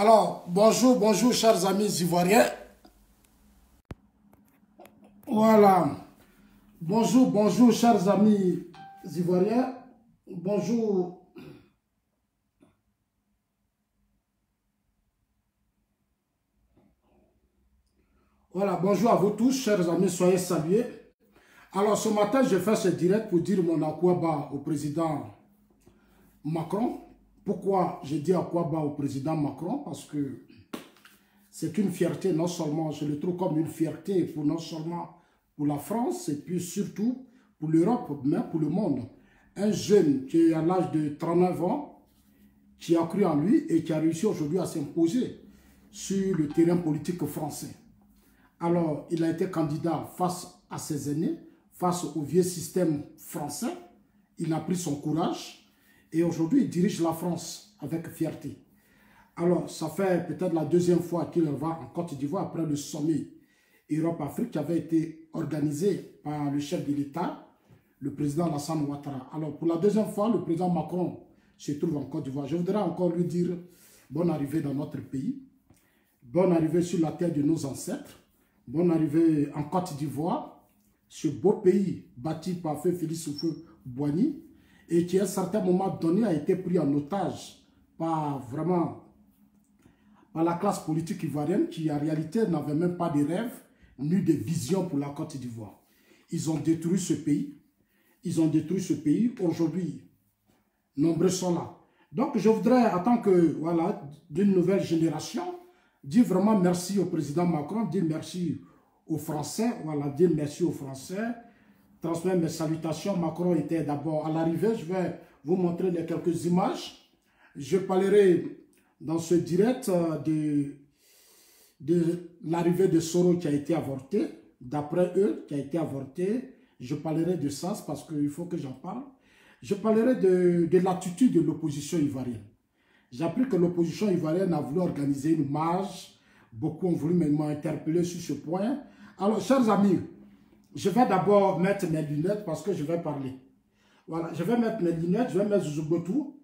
Alors, bonjour, bonjour, chers amis ivoiriens. Voilà. Bonjour, bonjour, chers amis ivoiriens. Bonjour. Voilà, bonjour à vous tous, chers amis, soyez salués. Alors, ce matin, je fais ce direct pour dire mon akouaba au président Macron. Pourquoi je dis akouaba au président Macron? Parce que c'est une fierté, non seulement, je le trouve comme une fierté pour non seulement pour la France, et puis surtout pour l'Europe, mais pour le monde. Un jeune qui est à l'âge de 39 ans, qui a cru en lui et qui a réussi aujourd'hui à s'imposer sur le terrain politique français. Alors, il a été candidat face à ses aînés, face au vieux système français. Il a pris son courage et aujourd'hui, il dirige la France avec fierté. Alors, ça fait peut-être la deuxième fois qu'il va en Côte d'Ivoire après le sommet Europe-Afrique qui avait été organisé par le chef de l'État, le président Alassane Ouattara. Alors, pour la deuxième fois, le président Macron se trouve en Côte d'Ivoire. Je voudrais encore lui dire bonne arrivée dans notre pays, bonne arrivée sur la terre de nos ancêtres, bonne arrivée en Côte d'Ivoire, ce beau pays bâti par Feu Félix Houphouët-Boigny et qui à un certain moment donné a été pris en otage par la classe politique ivoirienne qui en réalité n'avait même pas de rêve ni de vision pour la Côte d'Ivoire. Ils ont détruit ce pays. Ils ont détruit ce pays. Aujourd'hui, nombreux sont là. Donc je voudrais, en tant que, voilà, d'une nouvelle génération, dire vraiment merci au président Macron, dire merci aux Français, voilà, dire merci aux Français, transmettre mes salutations. Macron était d'abord à l'arrivée. Je vais vous montrer quelques images. Je parlerai dans ce direct de l'arrivée de Soro qui a été avorté, d'après eux, qui a été avorté. Je parlerai de ça parce qu'il faut que j'en parle. Je parlerai de l'attitude de l'opposition ivoirienne. J'ai appris que l'opposition ivoirienne a voulu organiser une marche. Beaucoup ont voulu m'interpeller sur ce point. Alors, chers amis, je vais d'abord mettre mes lunettes parce que je vais parler. Voilà, je vais mettre mes lunettes, je vais mettre Zouzoubotou.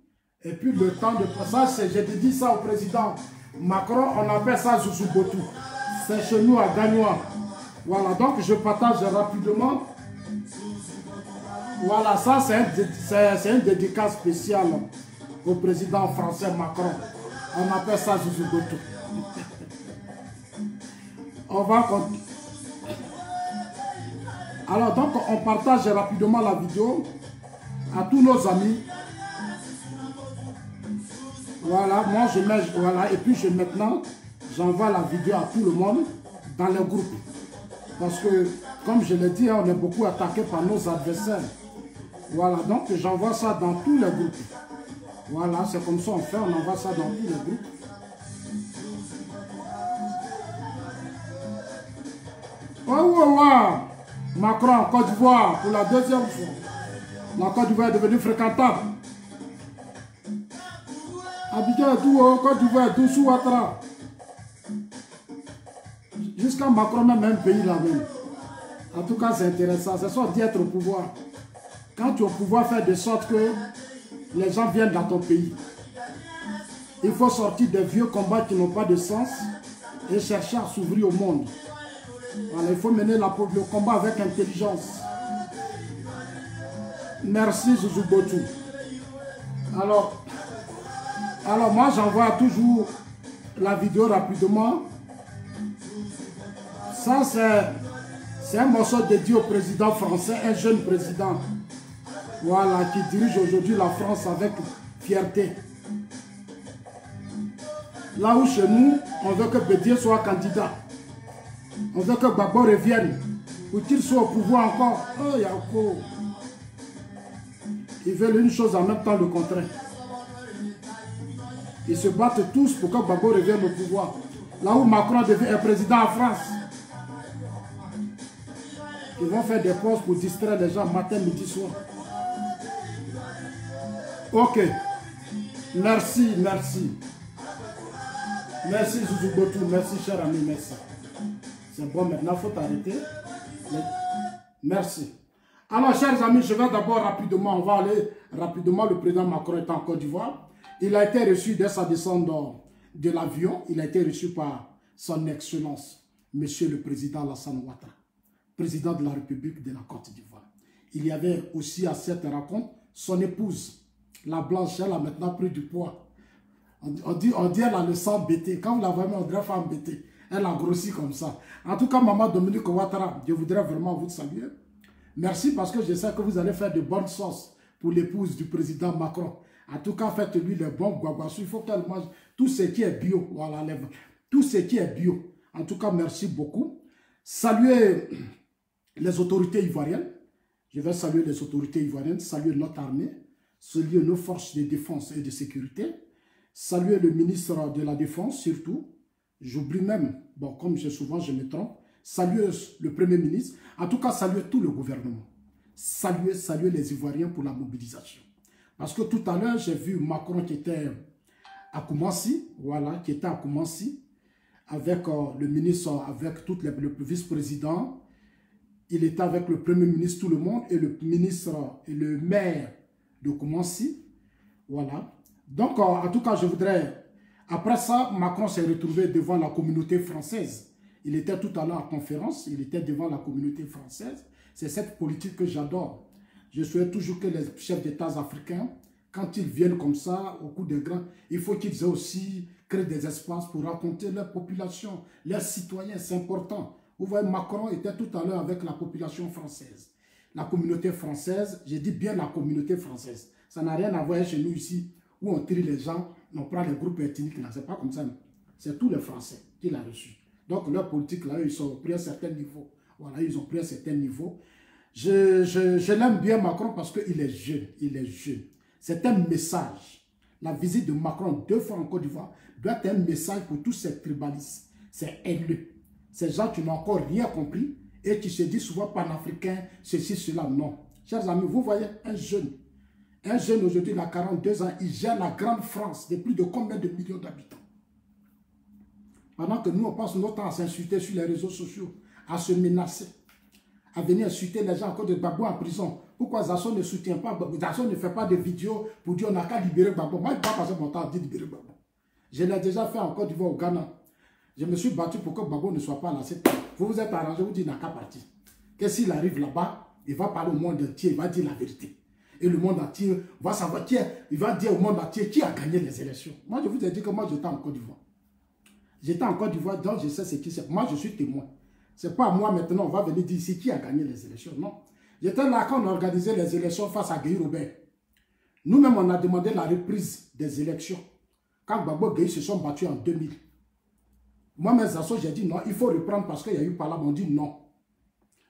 Et puis le temps de passage, j'ai dit ça au président Macron, on appelle ça Zouzoubotou. C'est chez nous à Gagnois. Voilà, donc je partage rapidement. Voilà, ça c'est une dédicace spéciale au président français Macron. On appelle ça Zouzoubotou. On va continuer. Alors donc on partage rapidement la vidéo à tous nos amis. Voilà, moi je mets, voilà, et puis maintenant j'envoie la vidéo à tout le monde dans les groupes. Parce que, comme je l'ai dit, on est beaucoup attaqué par nos adversaires. Voilà, donc j'envoie ça dans tous les groupes. Voilà, c'est comme ça on fait, on envoie ça dans tous les groupes. Oh. Macron, Côte d'Ivoire, pour la deuxième fois. La Côte d'Ivoire est devenue fréquentable. Abidjan et tout, Côte d'Ivoire et tout, sous Ouattara. Jusqu'à Macron, même pays là-même. En tout cas, c'est intéressant. C'est soit d'être au pouvoir. Quand tu es au pouvoir, faire de sorte que les gens viennent dans ton pays. Il faut sortir des vieux combats qui n'ont pas de sens et chercher à s'ouvrir au monde. Voilà, il faut mener le combat avec intelligence. Merci Zouzoubotou. Alors moi j'envoie toujours la vidéo rapidement. Ça c'est un morceau dédié au président français, un jeune président. Voilà, qui dirige aujourd'hui la France avec fierté. Là où chez nous, on veut que Bédier soit candidat. On veut que Gbagbo revienne pour qu'il soit au pouvoir encore. Oh, Yako. Ils veulent une chose en même temps, le contraire. Ils se battent tous pour que Gbagbo revienne au pouvoir. Là où Macron est président en France. Ils vont faire des pauses pour distraire les gens matin, midi, soir. Ok. Merci. Merci Zouzoubotou, merci cher ami, merci. C'est bon, maintenant il faut t'arrêter. Merci. Alors, chers amis, je vais d'abord rapidement, on va aller rapidement, le président Macron est en Côte d'Ivoire. Il a été reçu dès sa descente de l'avion, il a été reçu par son Excellence, Monsieur le Président Alassane Ouattara, président de la République de la Côte d'Ivoire. Il y avait aussi à cette rencontre son épouse, la blanche, elle a maintenant pris du poids. On dit elle a le sang bêté. Quand vous la voyez, on dirait femme bêtée. Elle a grossi comme ça. En tout cas, Maman Dominique Ouattara, je voudrais vraiment vous saluer. Merci parce que je sais que vous allez faire de bonnes sauces pour l'épouse du président Macron. En tout cas, faites-lui les bons guaguassou. Il faut qu'elle mange tout ce qui est bio. Voilà, tout ce qui est bio. En tout cas, merci beaucoup. Saluez les autorités ivoiriennes. Je vais saluer les autorités ivoiriennes, saluer notre armée, saluer nos forces de défense et de sécurité, saluer le ministre de la Défense surtout. J'oublie même, bon, comme souvent je me trompe, saluer le Premier ministre. En tout cas, saluer tout le gouvernement. Saluer les Ivoiriens pour la mobilisation. Parce que tout à l'heure, j'ai vu Macron qui était à Koumassi, voilà, qui était à Koumassi, avec le ministre, avec tout le vice-président. Il était avec le Premier ministre, tout le monde, et le ministre et le maire de Koumassi. Voilà. Donc, en tout cas, je voudrais... Après ça, Macron s'est retrouvé devant la communauté française. Il était tout à l'heure en conférence, il était devant la communauté française. C'est cette politique que j'adore. Je souhaite toujours que les chefs d'État africains, quand ils viennent comme ça, au coup de grain, il faut qu'ils aient aussi créé des espaces pour raconter leur population, leurs citoyens, c'est important. Vous voyez, Macron était tout à l'heure avec la population française. La communauté française, j'ai dit bien la communauté française. Ça n'a rien à voir chez nous ici, où on trie les gens, on prend les groupes ethniques, là. C'est pas comme ça. C'est tous les Français qui l'ont reçu. Donc leur politique, là, ils ont pris un certain niveau. Voilà, ils ont pris un certain niveau. Je l'aime bien Macron parce qu'il est jeune. Il est jeune. C'est un message. La visite de Macron 2 fois en Côte d'Ivoire doit être un message pour tous ces tribalistes. C'est haineux. Ces gens qui n'ont encore rien compris et qui se disent souvent panafricains, ceci, cela. Non. Chers amis, vous voyez un jeune. Un jeune aujourd'hui, il a 42 ans, il gère la grande France de plus de combien de millions d'habitants. Pendant que nous, on passe notre temps à s'insulter sur les réseaux sociaux, à se menacer, à venir insulter les gens encore de Gbagbo en prison. Pourquoi Zasso ne soutient pas Gbagbo? Zasso ne fait pas de vidéos pour dire on n'a qu'à libérer Gbagbo. Moi, je ne vais pas passer mon temps à dire libérer Gbagbo. Je l'ai déjà fait en Côte d'Ivoire, au Ghana. Je me suis battu pour que Gbagbo ne soit pas là. Vous vous êtes arrangé, vous dites il n'a qu'à partir. Que s'il arrive là-bas, il va parler au monde entier, il va dire la vérité. Et le monde entier va savoir il va dire au monde entier qui a gagné les élections. Moi, je vous ai dit que moi, j'étais en Côte d'Ivoire. J'étais en Côte d'Ivoire, donc je sais ce qui c'est. Moi, je suis témoin. Ce n'est pas moi maintenant, on va venir dire ici qui a gagné les élections. Non. J'étais là quand on organisait les élections face à Guy Robert. Nous-mêmes, on a demandé la reprise des élections. Quand Gbagbo et Guy se sont battus en 2000. Moi, mes assos, j'ai dit non, il faut reprendre parce qu'il y a eu parlement. On dit non.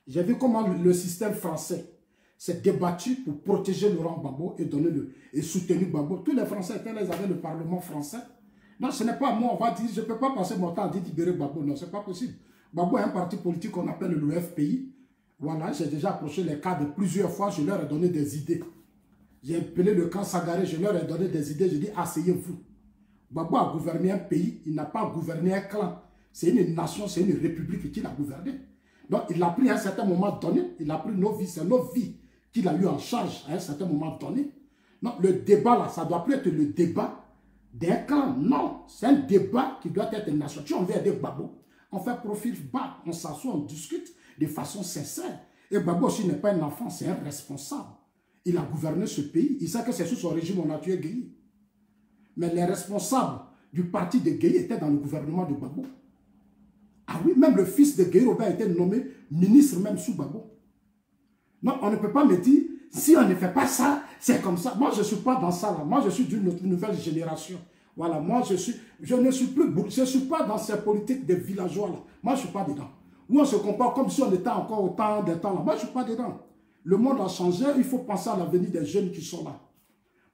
J'ai vu comment le système français s'est débattu pour protéger Laurent Gbagbo et donner et soutenir Gbagbo. Tous les Français étaient là, ils avaient le Parlement français. Non, ce n'est pas moi, on va dire, je ne peux pas passer mon temps à dire libérer Gbagbo. Non, ce n'est pas possible. Gbagbo est un parti politique qu'on appelle le FPI. Voilà, j'ai déjà approché les cadres plusieurs fois, je leur ai donné des idées. J'ai appelé le camp Sagaré, je leur ai donné des idées, je dis asseyez-vous. Gbagbo a gouverné un pays, il n'a pas gouverné un clan. C'est une nation, c'est une république qu'il a gouverné. Donc il a pris à un certain moment donné, il a pris nos vies, c'est nos vies qu'il a eu en charge à un certain moment donné. Non, le débat là, ça ne doit plus être le débat d'un clan. Non, c'est un débat qui doit être nation. Tu en viens avec Gbagbo, on fait profil bas, on s'assoit, on discute de façon sincère. Et Gbagbo aussi n'est pas un enfant, c'est un responsable. Il a gouverné ce pays, il sait que c'est sous son régime on a tué Gueye. Mais les responsables du parti de Gueye étaient dans le gouvernement de Gbagbo. Ah oui, même le fils de Gueye Robert a été nommé ministre même sous Gbagbo. Non, on ne peut pas me dire, si on ne fait pas ça, c'est comme ça. Moi, je ne suis pas dans ça là. Moi, je suis d'une nouvelle génération. Voilà, moi, je ne suis pas dans ces politiques des villageois là. Moi, je ne suis pas dedans. Où on se comporte comme si on était encore au temps des temps là. Moi, je ne suis pas dedans. Le monde a changé, il faut penser à l'avenir des jeunes qui sont là.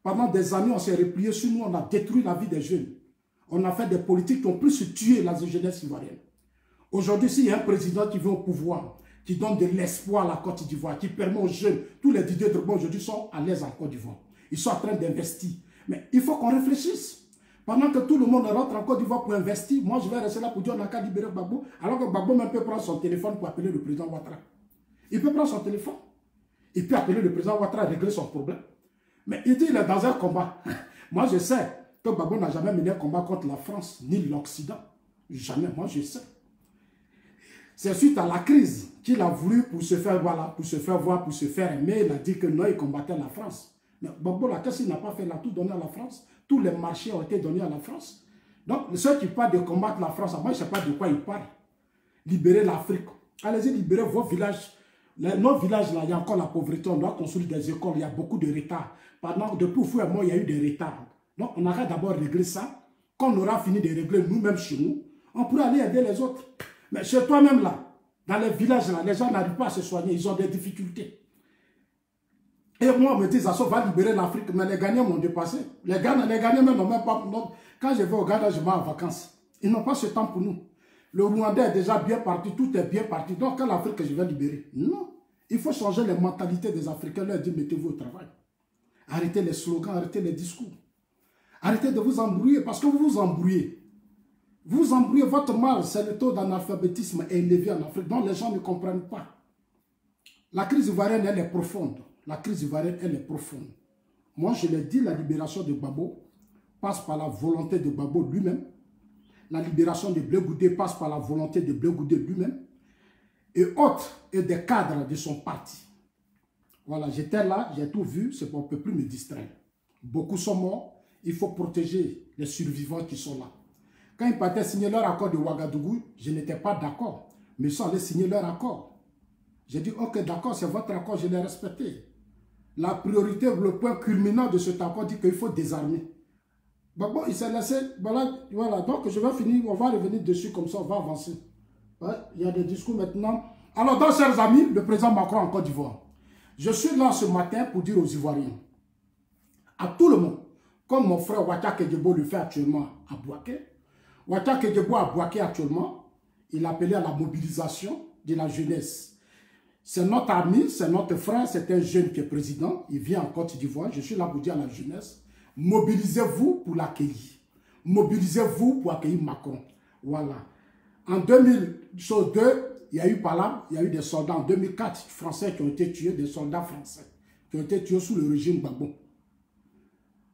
Pendant des années, on s'est replié sur nous, on a détruit la vie des jeunes. On a fait des politiques qui ont plus tué la jeunesse ivoirienne. Aujourd'hui, s'il y a un président qui vient au pouvoir, qui donne de l'espoir à la Côte d'Ivoire, qui permet aux jeunes, tous les Didier Drogba aujourd'hui sont à l'aise en Côte d'Ivoire. Ils sont en train d'investir. Mais il faut qu'on réfléchisse. Pendant que tout le monde rentre en Côte d'Ivoire pour investir, moi je vais rester là pour dire on n'a qu'à libérer Gbagbo, alors que Gbagbo même peut prendre son téléphone pour appeler le président Ouattara. Il peut prendre son téléphone. Il peut appeler le président Ouattara et régler son problème. Mais il dit qu'il est dans un combat. Moi je sais, que Gbagbo n'a jamais mené un combat contre la France, ni l'Occident. Jamais, moi je sais. C'est suite à la crise qu'il a voulu pour se faire, voilà, pour se faire voir, pour se faire aimer. Il a dit que non, il combattait la France. Mais Gbagbo, qu'est-ce qu'il n'a pas fait? Il a tout donné à la France. Tous les marchés ont été donnés à la France. Donc, ceux qui parlent de combattre la France, moi je ne sais pas de quoi ils parlent. Libérer l'Afrique. Allez-y, libérez vos villages. Nos villages, là, il y a encore la pauvreté. On doit construire des écoles. Il y a beaucoup de retard. Depuis Fou et moi, il y a eu des retards. Donc, on a d'abord régler ça. Quand on aura fini de régler nous-mêmes chez nous, on pourra aller aider les autres. Mais chez toi-même, là, dans les villages, là, les gens n'arrivent pas à se soigner. Ils ont des difficultés. Et moi, on me dit, ça va libérer l'Afrique. Mais les Ghanéens m'ont dépassé. Les Ghanéens même n'ont même pas... Non. Quand je vais au Ghana, je vais en vacances. Ils n'ont pas ce temps pour nous. Le Rwanda est déjà bien parti. Tout est bien parti. Donc, quelle Afrique que je vais libérer? Non. Il faut changer les mentalités des Africains. Leur dire, mettez-vous au travail. Arrêtez les slogans, arrêtez les discours. Arrêtez de vous embrouiller parce que vous vous embrouillez. Vous embrouillez, votre mal, c'est le taux d'analphabétisme élevé en Afrique, dont les gens ne comprennent pas. La crise ivoirienne, elle est profonde. La crise ivoirienne, elle est profonde. Moi, je l'ai dit, la libération de Gbagbo passe par la volonté de Gbagbo lui-même. La libération de Blé Goudé passe par la volonté de Blé Goudé lui-même. Et autres, et des cadres de son parti. Voilà, j'étais là, j'ai tout vu, c'est qu'on ne peut plus me distraire. Beaucoup sont morts, il faut protéger les survivants qui sont là. Quand ils partaient signer leur accord de Ouagadougou, je n'étais pas d'accord. Mais ils sont allés signer leur accord. J'ai dit, ok, d'accord, c'est votre accord, je l'ai respecté. La priorité, le point culminant de cet accord dit qu'il faut désarmer. Bon, il s'est laissé, voilà, donc je vais finir, on va revenir dessus comme ça, on va avancer. Ouais, il y a des discours maintenant. Alors, donc, chers amis, le président Macron en Côte d'Ivoire. Je suis là ce matin pour dire aux Ivoiriens, à tout le monde, comme mon frère Ouattara Kedjebo le fait actuellement à Bouaké. Ouattara Kedjebo à Bouaké actuellement, il a appelé à la mobilisation de la jeunesse. C'est notre ami, c'est notre frère, c'est un jeune qui est président, il vient en Côte d'Ivoire. Je suis là pour dire à la jeunesse, mobilisez-vous pour l'accueillir. Mobilisez-vous pour accueillir Macron. Voilà. En 2002, il y a eu par là, il y a eu des soldats en 2004 français qui ont été tués, des soldats français qui ont été tués sous le régime Gbagbo.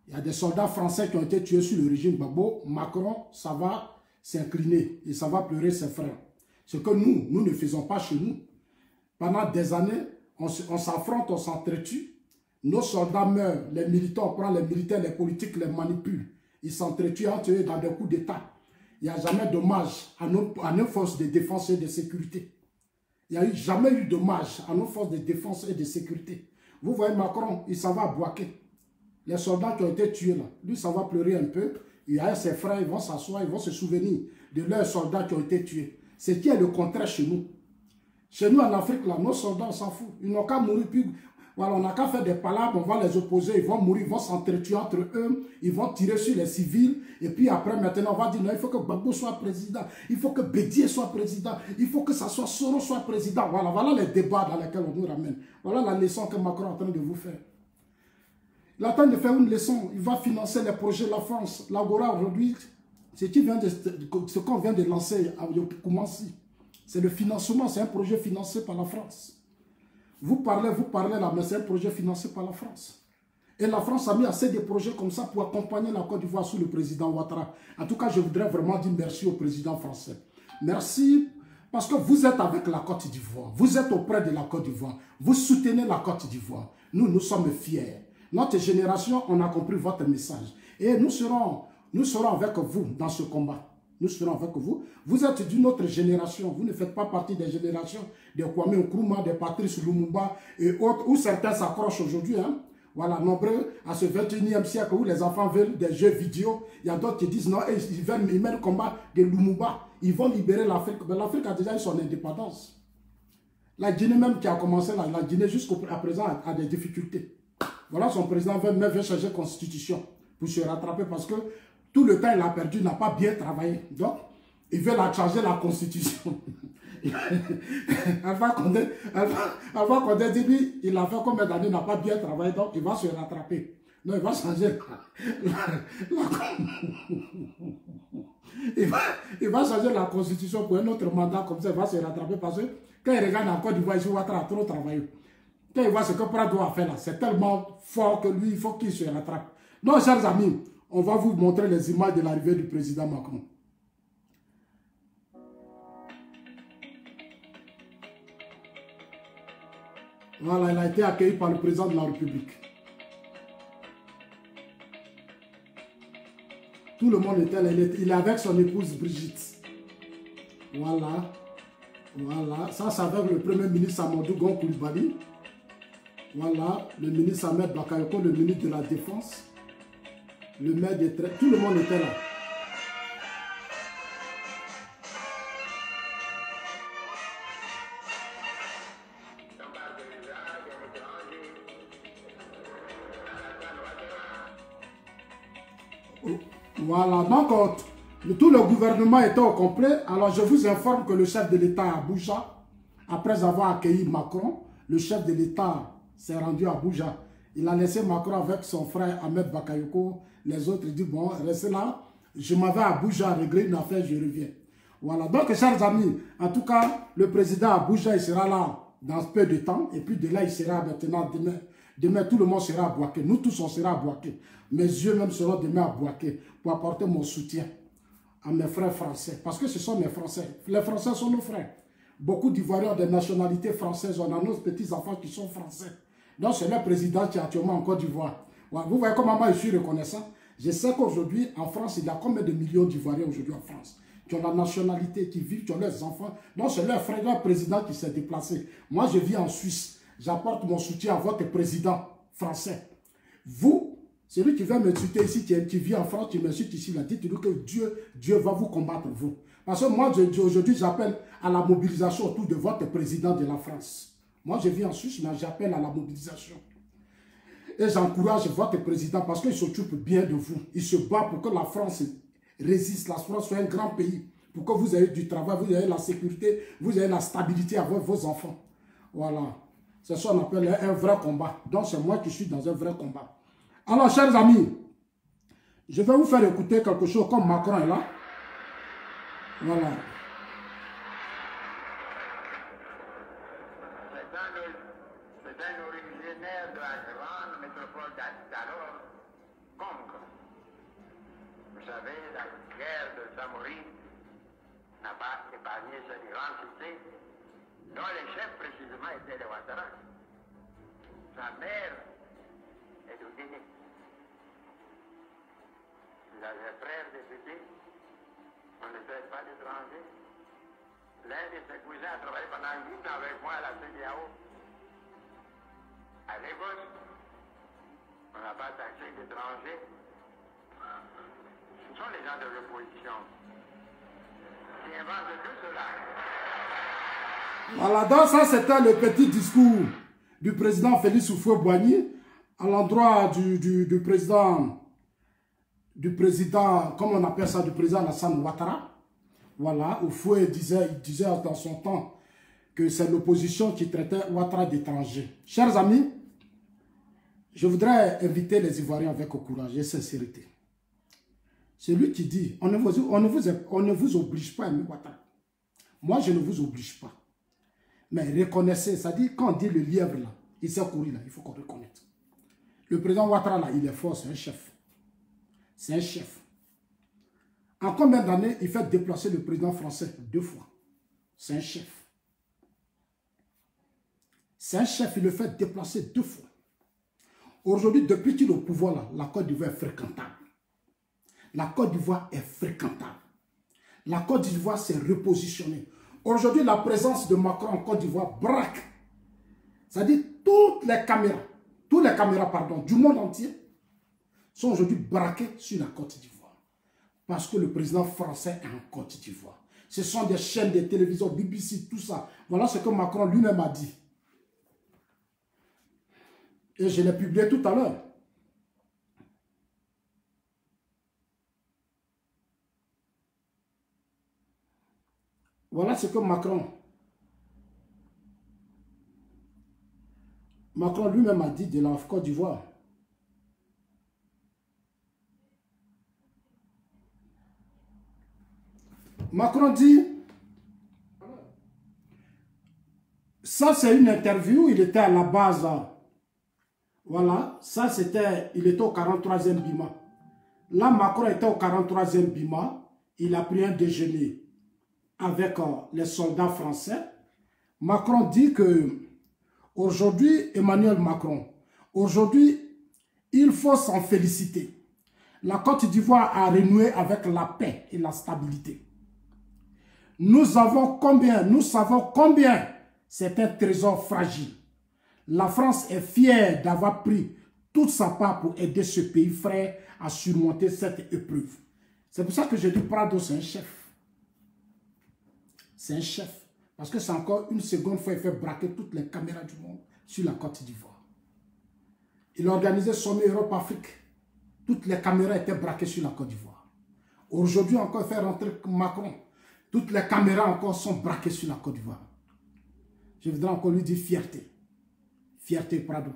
Il y a des soldats français qui ont été tués sous le régime Gbagbo. Macron, ça va s'incliner et ça va pleurer ses frères. Ce que nous ne faisons pas chez nous. Pendant des années, on s'affronte, on s'entretue. Nos soldats meurent, les militants, on prend les militaires, les politiques les manipulent. Ils s'entretuent entre eux dans des coups d'État. Il n'y a jamais d'hommage à nos forces de défense et de sécurité. Il n'y a jamais eu d'hommage à nos forces de défense et de sécurité. Vous voyez Macron, il s'en va à Bouaké. Les soldats qui ont été tués là, lui, ça va pleurer un peu. Il y a ses frères, ils vont s'asseoir, ils vont se souvenir de leurs soldats qui ont été tués. Ce qui est le contraire chez nous. Chez nous en Afrique, là, nos soldats, on s'en fout. Ils n'ont qu'à mourir. Puis, voilà, on n'a qu'à faire des palabres, on va les opposer, ils vont mourir, ils vont s'entretuer entre eux, ils vont tirer sur les civils. Et puis après, maintenant, on va dire, non, il faut que Gbagbo soit président, il faut que Bédié soit président, il faut que ça soit Soro soit président. Voilà, voilà les débats dans lesquels on nous ramène. Voilà la leçon que Macron est en train de vous faire. Il est en train de faire une leçon, il va financer les projets de la France. L'Agora aujourd'hui, ce qu'on vient de lancer à Koumassi, c'est le financement, c'est un projet financé par la France. Vous parlez là, mais c'est un projet financé par la France. Et la France a mis assez de projets comme ça pour accompagner la Côte d'Ivoire sous le président Ouattara. En tout cas, je voudrais vraiment dire merci au président français. Merci parce que vous êtes avec la Côte d'Ivoire. Vous êtes auprès de la Côte d'Ivoire. Vous soutenez la Côte d'Ivoire. Nous sommes fiers. Notre génération, on a compris votre message. Et nous serons avec vous dans ce combat. Nous serons avec vous. Vous êtes d'une autre génération. Vous ne faites pas partie des générations de Kwame Nkrumah, de Patrice Lumumba et autres, où certains s'accrochent aujourd'hui. Hein? Voilà, nombreux à ce 21e siècle où les enfants veulent des jeux vidéo. Il y a d'autres qui disent non, ils mènent le combat de Lumumba. Ils vont libérer l'Afrique. Mais l'Afrique a déjà eu son indépendance. La Guinée même qui a commencé, la Guinée jusqu'à présent a des difficultés. Voilà, son président veut changer la constitution pour se rattraper parce que tout le temps, il a perdu, il n'a pas bien travaillé. Donc, il veut changer la constitution. Alpha Condé dit, lui, il a fait combien d'années, il n'a pas bien travaillé, donc il va se rattraper. Non, il va changer il va changer la constitution pour un autre mandat, comme ça, il va se rattraper parce que quand il regarde en Côte d'Ivoire, il voit Ouattara a trop travaillé. Quand il voit ce que Prado a fait là, c'est tellement fort que lui, il faut qu'il se rattrape. Donc, chers amis, On va vous montrer les images de l'arrivée du président Macron. Voilà, il a été accueilli par le président de la République. Tout le monde était là. Il est avec son épouse Brigitte. Voilà. Voilà. Ça, c'est avec le premier ministre Amadou Gon Coulibaly. Voilà. Le ministre Ahmed Bakayoko, le ministre de la Défense. Le maire des traits. Tout le monde était là. Voilà, donc tout le gouvernement était au complet. Alors je vous informe que le chef de l'État à Abuja, après avoir accueilli Macron, le chef de l'État s'est rendu à Abuja. Il a laissé Macron avec son frère Ahmed Bakayoko. Les autres disent, bon, restez là, je m'en vais à Abuja régler une affaire, je reviens. Voilà, donc chers amis, en tout cas, le président à Abuja, il sera là dans peu de temps. Et puis de là, il sera maintenant demain. Demain, tout le monde sera à Bouaké. Nous tous, on sera à Bouaké. Mes yeux même seront demain à Bouaké pour apporter mon soutien à mes frères français. Parce que ce sont mes Français. Les Français sont nos frères. Beaucoup d'Ivoiriens de nationalité française. On a nos petits-enfants qui sont français. Donc, c'est le président qui est actuellement en Côte d'Ivoire. Vous voyez comment moi, je suis reconnaissant. Je sais qu'aujourd'hui, en France, il y a combien de millions d'Ivoiriens aujourd'hui en France qui ont la nationalité, qui vivent, qui ont leurs enfants. Donc, c'est leur frère, leur président qui s'est déplacé. Moi, je vis en Suisse. J'apporte mon soutien à votre président français. Vous, celui qui vient m'insulter ici, qui vit en France, qui m'insulte ici, dites-lui que Dieu va vous combattre, vous. Parce que moi, aujourd'hui, j'appelle à la mobilisation autour de votre président de la France. Moi, je vis en Suisse, mais j'appelle à la mobilisation. Et j'encourage votre président parce qu'il s'occupe bien de vous. Il se bat pour que la France résiste, la France soit un grand pays. Pour que vous ayez du travail, vous ayez la sécurité, vous ayez la stabilité avec vos enfants. Voilà. C'est ce qu'on appelle un vrai combat. Donc, c'est moi qui suis dans un vrai combat. Alors, chers amis, je vais vous faire écouter quelque chose comme Macron est là. Voilà. C'est un originaire de la grande métropole d'alors, Congo. Vous savez, la guerre de Samory n'a pas épargné cette grande cité, dont les chefs précisément étaient les Ouattara. Sa mère est de Guinée. Il avait un frère député, on ne traite pas d'étranger. L'un de ses cousins a travaillé pendant 8 ans avec moi à la CDAO. À Lagos, on n'a pas taxé d'étrangers. Ce sont les gens de l'opposition qui inventent tout cela. Voilà, donc ça c'était le petit discours du président Félix Houphouët-Boigny à l'endroit du président, comme on appelle ça, du président Alassane Ouattara. Voilà, Houphouët disait dans son temps que c'est l'opposition qui traitait Ouattara d'étranger. Chers amis, je voudrais inviter les Ivoiriens avec courage et sincérité. C'est lui qui dit, on ne vous oblige pas à aimer Ouattara. Moi, je ne vous oblige pas. Mais reconnaissez, c'est-à-dire quand on dit le lièvre là, il s'est couru là, il faut qu'on reconnaisse. Le président Ouattara là, il est fort, c'est un chef. C'est un chef. En combien d'années il fait déplacer le président français 2 fois? C'est un chef. C'est un chef, il le fait déplacer 2 fois. Aujourd'hui, depuis qu'il est au pouvoir là, la Côte d'Ivoire est fréquentable. La Côte d'Ivoire est fréquentable. La Côte d'Ivoire s'est repositionnée. Aujourd'hui, la présence de Macron en Côte d'Ivoire braque. C'est-à-dire tous les caméras du monde entier sont aujourd'hui braquées sur la Côte d'Ivoire. Parce que le président français est en Côte d'Ivoire. Ce sont des chaînes de télévision, BBC, tout ça. Voilà ce que Macron lui-même a dit. Et je l'ai publié tout à l'heure. Voilà ce que Macron lui-même a dit de la Côte d'Ivoire. Macron dit, ça c'est une interview, il était à la base, voilà, ça c'était, il était au 43e Bima. Là, Macron était au 43e Bima. Il a pris un déjeuner avec les soldats français. Macron dit que aujourd'hui, Emmanuel Macron, aujourd'hui, il faut s'en féliciter. La Côte d'Ivoire a renoué avec la paix et la stabilité. Nous savons combien c'est un trésor fragile. La France est fière d'avoir pris toute sa part pour aider ce pays frère à surmonter cette épreuve. C'est pour ça que je dis Prado, c'est un chef. C'est un chef. Parce que c'est encore une seconde fois, il fait braquer toutes les caméras du monde sur la Côte d'Ivoire. Il a organisé Sommet Europe-Afrique. Toutes les caméras étaient braquées sur la Côte d'Ivoire. Aujourd'hui encore, il fait rentrer Macron. Toutes les caméras encore sont braquées sur la Côte d'Ivoire. Je voudrais encore lui dire fierté. Fierté, Prado.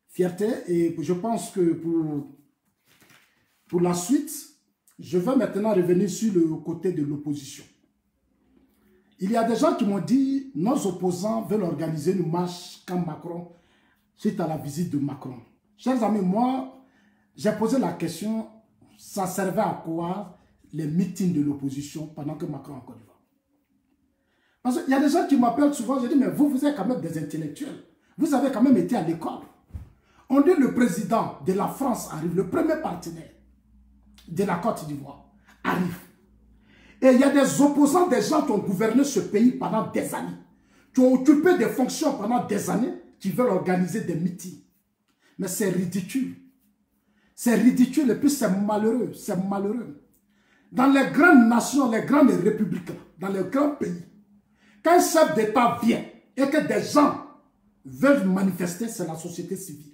Fierté, et je pense que pour la suite, je vais maintenant revenir sur le côté de l'opposition. Il y a des gens qui m'ont dit, nos opposants veulent organiser une marche quand Macron, suite à la visite de Macron. Chers amis, moi, j'ai posé la question, ça servait à quoi les meetings de l'opposition pendant que Macron est en Côte d'Ivoire? Parce qu'il y a des gens qui m'appellent souvent, je dis, mais vous êtes quand même des intellectuels. Vous avez quand même été à l'école. On dit le président de la France arrive, le premier partenaire de la Côte d'Ivoire arrive. Et il y a des opposants, des gens qui ont gouverné ce pays pendant des années, qui ont occupé des fonctions pendant des années, qui veulent organiser des meetings. Mais c'est ridicule. C'est ridicule et puis c'est malheureux. C'est malheureux. Dans les grandes nations, les grandes républiques, dans les grands pays, quand un chef d'État vient et que des gens veulent manifester, c'est la société civile.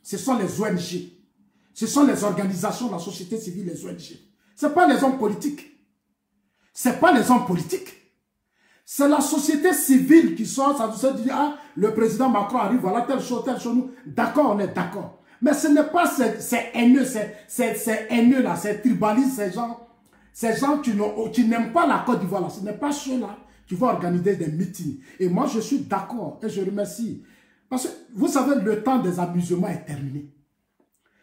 Ce sont les ONG. Ce sont les organisations de la société civile, les ONG. Ce n'est pas les hommes politiques. Ce n'est pas les hommes politiques. C'est la société civile qui sort, ça se dit, ah, le président Macron arrive, voilà, telle chose, nous. D'accord, on est d'accord. Mais ce n'est pas ces haineux, ces haineux là, ces tribalistes, ces gens qui n'aiment pas la Côte d'Ivoire là. Ce n'est pas ceux-là qui vont organiser des meetings. Et moi, je suis d'accord et je remercie. Parce que, vous savez, le temps des amusements est terminé.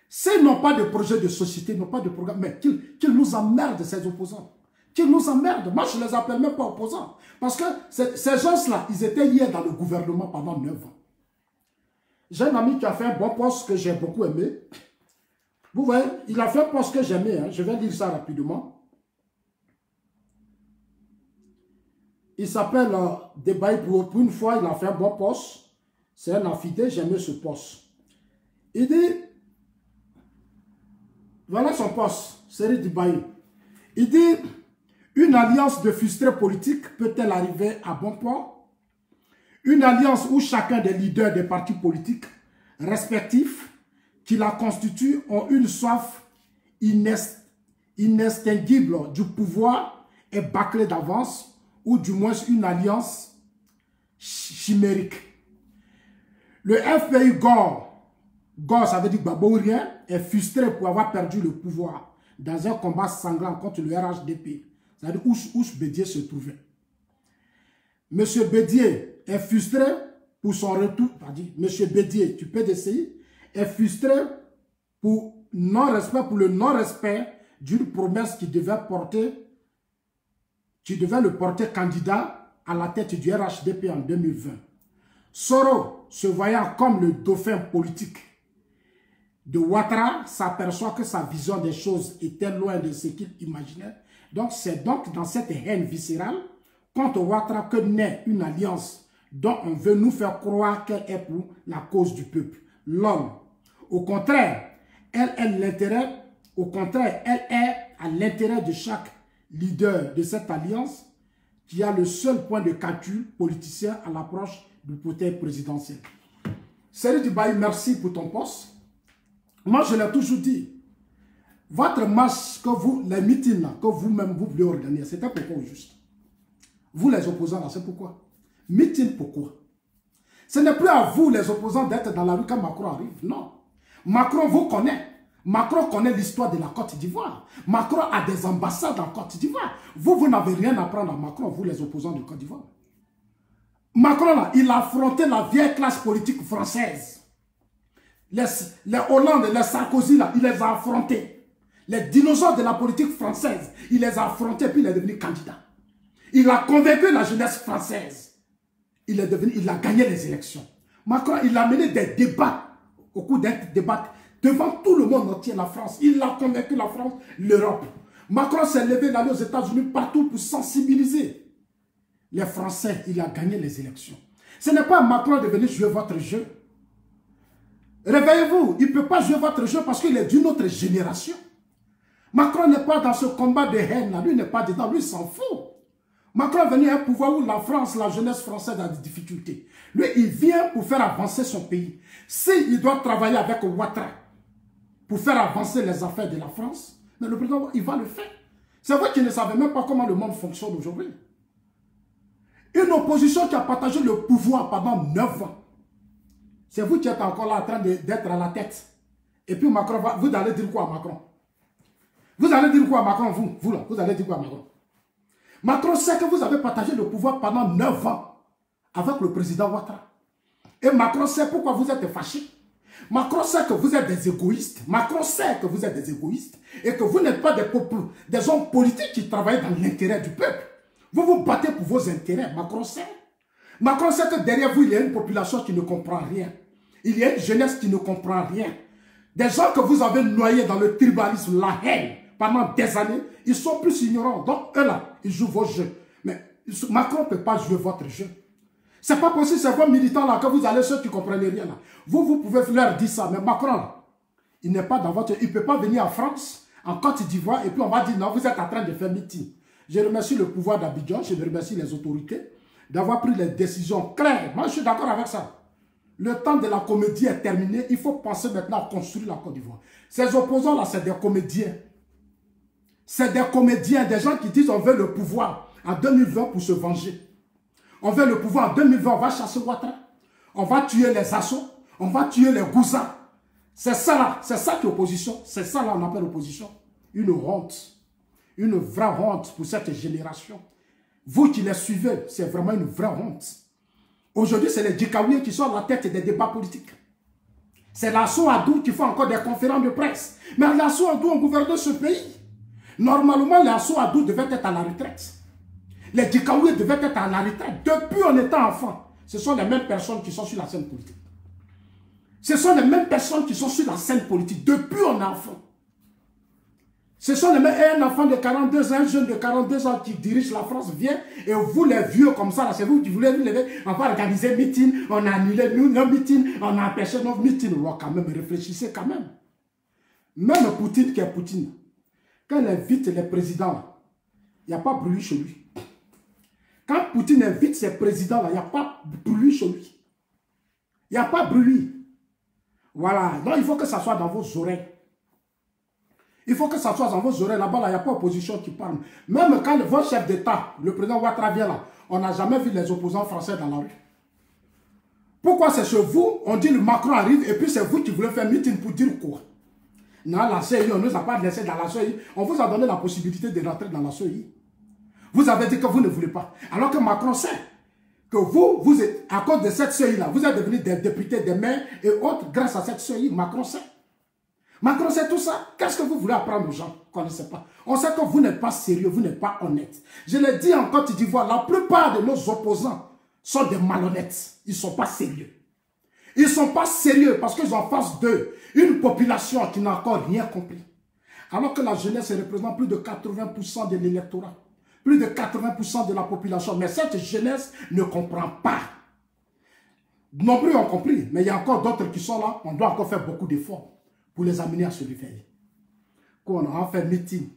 S'ils n'ont pas de projet de société, n'ont pas de programme, mais qu'ils nous emmerdent, ces opposants. Qu'ils nous emmerdent. Moi, je ne les appelle même pas opposants. Parce que ces gens-là, ils étaient hier dans le gouvernement pendant 9 ans. J'ai un ami qui a fait un bon poste que j'ai beaucoup aimé. Vous voyez, il a fait un poste que j'aimais. Hein. Je vais dire ça rapidement. Il s'appelle Débaï pour une fois, il a fait un bon poste. C'est un affidé, j'aimais ce poste. Il dit, voilà son poste, Seri Débaï. Il dit, une alliance de frustrés politiques peut-elle arriver à bon port? Une alliance où chacun des leaders des partis politiques respectifs qui la constituent ont une soif inextinguible du pouvoir et bâclée d'avance, ou du moins une alliance chimérique. Le FPI Gore, ça veut dire Babourien, est frustré pour avoir perdu le pouvoir dans un combat sanglant contre le RHDP, c'est-à-dire où Bédié se trouvait. Monsieur Bédié est frustré pour son retour, c'est-à-dire Monsieur Bédié du PDCI est frustré pour le non-respect d'une promesse qui devait le porter candidat à la tête du RHDP en 2020. Soro, se voyant comme le dauphin politique de Ouattara, s'aperçoit que sa vision des choses était loin de ce qu'il imaginait. Donc c'est donc dans cette haine viscérale contre Ouattara que naît une alliance dont on veut nous faire croire qu'elle est pour la cause du peuple, l'homme. Au contraire, elle est à l'intérêt de chaque leader de cette alliance qui a le seul point de calcul politicien à l'approche du fauteuil présidentiel. Seri Débaï, merci pour ton poste. Moi, je l'ai toujours dit, votre marche, les meetings là, que vous-même vous voulez organiser, c'était pourquoi au juste? Vous les opposants là, c'est pourquoi? Meeting pourquoi? Ce n'est plus à vous les opposants d'être dans la rue quand Macron arrive, non. Macron vous connaît. Macron connaît l'histoire de la Côte d'Ivoire. Macron a des ambassades en Côte d'Ivoire. Vous n'avez rien à prendre à Macron, vous les opposants de Côte d'Ivoire. Macron, là, il a affronté la vieille classe politique française. Les Hollande, les Sarkozy, là, il les a affrontés. Les dinosaures de la politique française, il les a affrontés puis il est devenu candidat. Il a convaincu la jeunesse française. Il a gagné les élections. Macron, il a mené des débats, au cours d'un débat, devant tout le monde entier, la France. Il a convaincu la France, l'Europe. Macron s'est levé d'aller aux États-Unis partout pour sensibiliser les Français. Il a gagné les élections. Ce n'est pas Macron de venir jouer votre jeu. Réveillez-vous, il ne peut pas jouer votre jeu parce qu'il est d'une autre génération. Macron n'est pas dans ce combat de haine, là. Lui n'est pas dedans, lui s'en fout. Macron est venu à un pouvoir où la France, la jeunesse française a des difficultés. Lui, il vient pour faire avancer son pays. S'il doit travailler avec Ouattara pour faire avancer les affaires de la France, mais le président, il va le faire. C'est vrai qu'il ne savait même pas comment le monde fonctionne aujourd'hui. Une opposition qui a partagé le pouvoir pendant 9 ans. C'est vous qui êtes encore là en train d'être à la tête. Et puis Macron, vous allez dire quoi à Macron? Vous allez dire quoi à Macron, vous là, vous allez dire quoi à Macron? Macron sait que vous avez partagé le pouvoir pendant 9 ans avec le président Ouattara. Et Macron sait pourquoi vous êtes fâchés. Macron sait que vous êtes des égoïstes. Macron sait que vous êtes des égoïstes et que vous n'êtes pas des hommes politiques qui travaillent dans l'intérêt du peuple. Vous vous battez pour vos intérêts. Macron sait. Macron sait que derrière vous, il y a une population qui ne comprend rien. Il y a une jeunesse qui ne comprend rien. Des gens que vous avez noyés dans le tribalisme, la haine, pendant des années, ils sont plus ignorants. Donc, eux là, ils jouent vos jeux. Mais Macron ne peut pas jouer votre jeu. C'est pas possible, c'est vos militants là, que vous allez, ceux qui ne comprennent rien là. Vous pouvez leur dire ça, mais Macron, il n'est pas dans votre... Il ne peut pas venir en France, en Côte d'Ivoire, et puis on va dire non, vous êtes en train de faire meeting. Je remercie le pouvoir d'Abidjan, je remercie les autorités d'avoir pris les décisions claires. Moi, je suis d'accord avec ça. Le temps de la comédie est terminé. Il faut penser maintenant à construire la Côte d'Ivoire. Ces opposants-là, c'est des comédiens. C'est des comédiens, des gens qui disent on veut le pouvoir en 2020 pour se venger. On veut le pouvoir en 2020, on va chasser Ouattara. On va tuer les Assauts. On va tuer les Gouzas. C'est ça là, c'est ça qui est opposition. C'est ça là, on appelle opposition. Une honte. Une vraie honte pour cette génération. Vous qui les suivez, c'est vraiment une vraie honte. Aujourd'hui, c'est les Djikaouiens qui sont à la tête des débats politiques. C'est l'Asso Adou qui font encore des conférences de presse. Mais l'Asso Adou ont gouverné ce pays. Normalement, l'Asso Adou devait être à la retraite. Les Djikaouiens devaient être à la retraite. Depuis en étant enfant, ce sont les mêmes personnes qui sont sur la scène politique. Ce sont les mêmes personnes qui sont sur la scène politique depuis en enfant. Ce sont les mêmes, un enfant de 42 ans, un jeune de 42 ans qui dirige la France vient et vous les vieux comme ça, c'est vous qui voulez vous lever, on va organiser meeting, on a annulé nos meetings, on a empêché nos meetings. Quand même, réfléchissez quand même. Même Poutine qui est Poutine, quand il invite les présidents, il n'y a pas bruit chez lui. Quand Poutine invite ses présidents, il n'y a pas bruit chez lui. Il n'y a pas bruit. Voilà, donc il faut que ça soit dans vos oreilles. Il faut que ça soit dans vos oreilles. Là-bas, il n'y a pas opposition qui parle. Même quand votre chef d'État, le président Ouattara vient là, on n'a jamais vu les opposants français dans la rue. Pourquoi c'est chez vous, on dit le Macron arrive et puis c'est vous qui voulez faire meeting pour dire quoi? Non, la CEI, on ne nous a pas laissé dans la CEI. On vous a donné la possibilité de rentrer dans la CEI. Vous avez dit que vous ne voulez pas. Alors que Macron sait que vous êtes, à cause de cette CEI-là, vous êtes devenus des députés, des maires et autres grâce à cette CEI. Macron sait. Macron sait tout ça. Qu'est-ce que vous voulez apprendre aux gens qu'on ne sait pas? On sait que vous n'êtes pas sérieux, vous n'êtes pas honnête. Je l'ai dit en Côte d'Ivoire, la plupart de nos opposants sont des malhonnêtes. Ils ne sont pas sérieux. Ils ne sont pas sérieux parce qu'ils ont en face d'eux une population qui n'a encore rien compris. Alors que la jeunesse représente plus de 80% de l'électorat. Plus de 80% de la population. Mais cette jeunesse ne comprend pas. Nombreux ont compris, mais il y a encore d'autres qui sont là. On doit encore faire beaucoup d'efforts pour les amener à se réveiller. Quand on a fait meeting,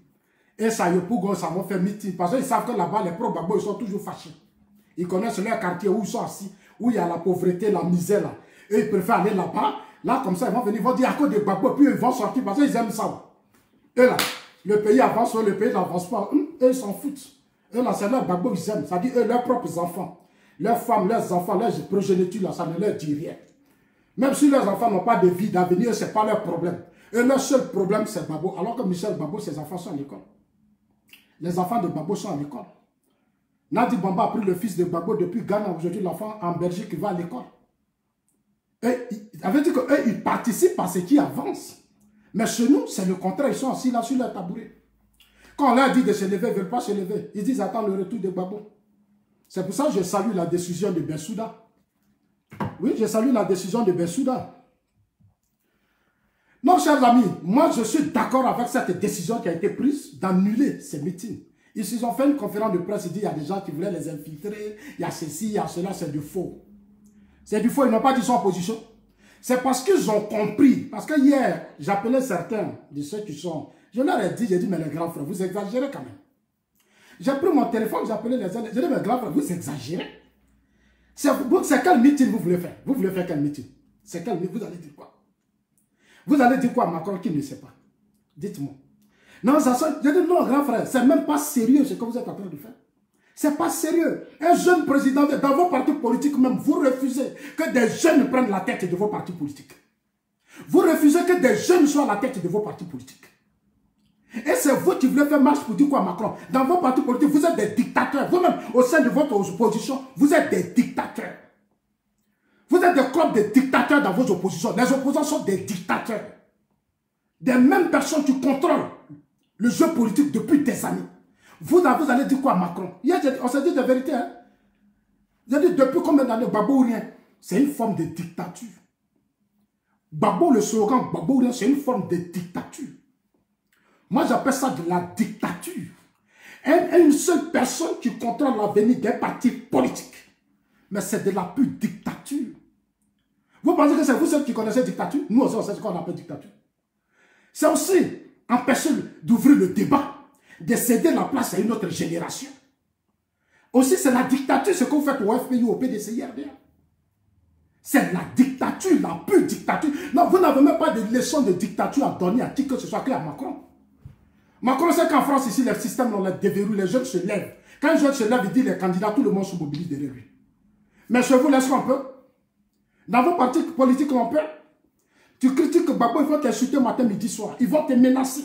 et ça y est, pour ça va faire meeting, parce qu'ils savent que là-bas, les pro-Gbagbo, ils sont toujours fâchés. Ils connaissent leur quartier où ils sont assis, où il y a la pauvreté, la misère, là. Et ils préfèrent aller là-bas, là, comme ça, ils vont venir, ils vont dire à cause des Gbagbo, puis ils vont sortir, parce qu'ils aiment ça. Et là, le pays avance, le pays n'avance pas, eux, ils s'en foutent. Eux, là, c'est leur Gbagbo, ils aiment, ça dit, eux, leurs propres enfants, leurs femmes, leurs enfants, leurs progénitures, là, ça ne leur dit rien. Même si leurs enfants n'ont pas de vie d'avenir, ce n'est pas leur problème. Et leur seul problème, c'est Gbagbo. Alors que Michel Gbagbo, ses enfants sont à l'école. Les enfants de Gbagbo sont à l'école. Nadi Bamba a pris le fils de Gbagbo depuis Ghana. Aujourd'hui, l'enfant en Belgique va à l'école. Et il avait dit qu'eux, ils participent à ce qui avance. Mais chez nous, c'est le contraire. Ils sont assis là sur leur tabouret. Quand on leur dit de se lever, ils ne veulent pas se lever. Ils disent attends le retour de Gbagbo. C'est pour ça que je salue la décision de Bensouda. Oui, je salue la décision de Bensouda. Non, chers amis, moi je suis d'accord avec cette décision qui a été prise d'annuler ces meetings. Ils ont fait une conférence de presse, ils disent qu'il y a des gens qui voulaient les infiltrer, il y a ceci, il y a cela, c'est du faux. C'est du faux, ils n'ont pas dit son opposition. C'est parce qu'ils ont compris. Parce que hier, j'appelais certains de ceux qui sont... Je leur ai dit, j'ai dit, mais les grands frères, vous exagérez quand même. J'ai pris mon téléphone, j'ai appelé les uns, j'ai dit, mais grands frères, vous exagérez. C'est quel meeting vous voulez faire? Vous voulez faire quel meeting? C'est quel meeting? Vous allez dire quoi? Vous allez dire quoi à Macron qui ne sait pas? Dites-moi. Non, ça sonne. J'ai dit, non, grand frère, c'est même pas sérieux ce que vous êtes en train de faire. C'est pas sérieux. Un jeune président, dans vos partis politiques même, vous refusez que des jeunes prennent la tête de vos partis politiques. Vous refusez que des jeunes soient à la tête de vos partis politiques. Et c'est vous qui voulez faire marche pour dire quoi, Macron? Dans vos partis politiques, vous êtes des dictateurs. Vous-même, au sein de votre opposition, vous êtes des dictateurs. Vous êtes des clubs de dictateurs dans vos oppositions. Les opposants sont des dictateurs. Des mêmes personnes qui contrôlent le jeu politique depuis des années. Vous allez dire quoi à Macron? Hier, on s'est dit de vérité. Hein? J'ai dit depuis combien d'années Gbagbo ou rien? C'est une forme de dictature. Gbagbo, le slogan Gbagbo ou rien, c'est une forme de dictature. Moi, j'appelle ça de la dictature. Une seule personne qui contrôle l'avenir des partis politiques. Mais c'est de la pure dictature. Vous pensez que c'est vous ceux qui connaissez la dictature? Nous aussi, on sait ce qu'on appelle dictature. C'est aussi empêcher d'ouvrir le débat, de céder la place à une autre génération. Aussi, c'est la dictature, ce que vous faites au FPI, au PDC hier. C'est la dictature, la pure dictature. Non, vous n'avez même pas de leçon de dictature à donner à qui que ce soit, que à Macron. Macron sait qu'en France, ici, le système, on les déverrouille, les jeunes se lèvent. Quand un jeune se lève, il dit les candidats, tout le monde se mobilise derrière lui. Mais chez vous, laissez-vous un peu. Dans vos partis politiques, on peut. Tu critiques Gbagbo, ils vont t'insulter matin, midi, soir. Ils vont te menacer.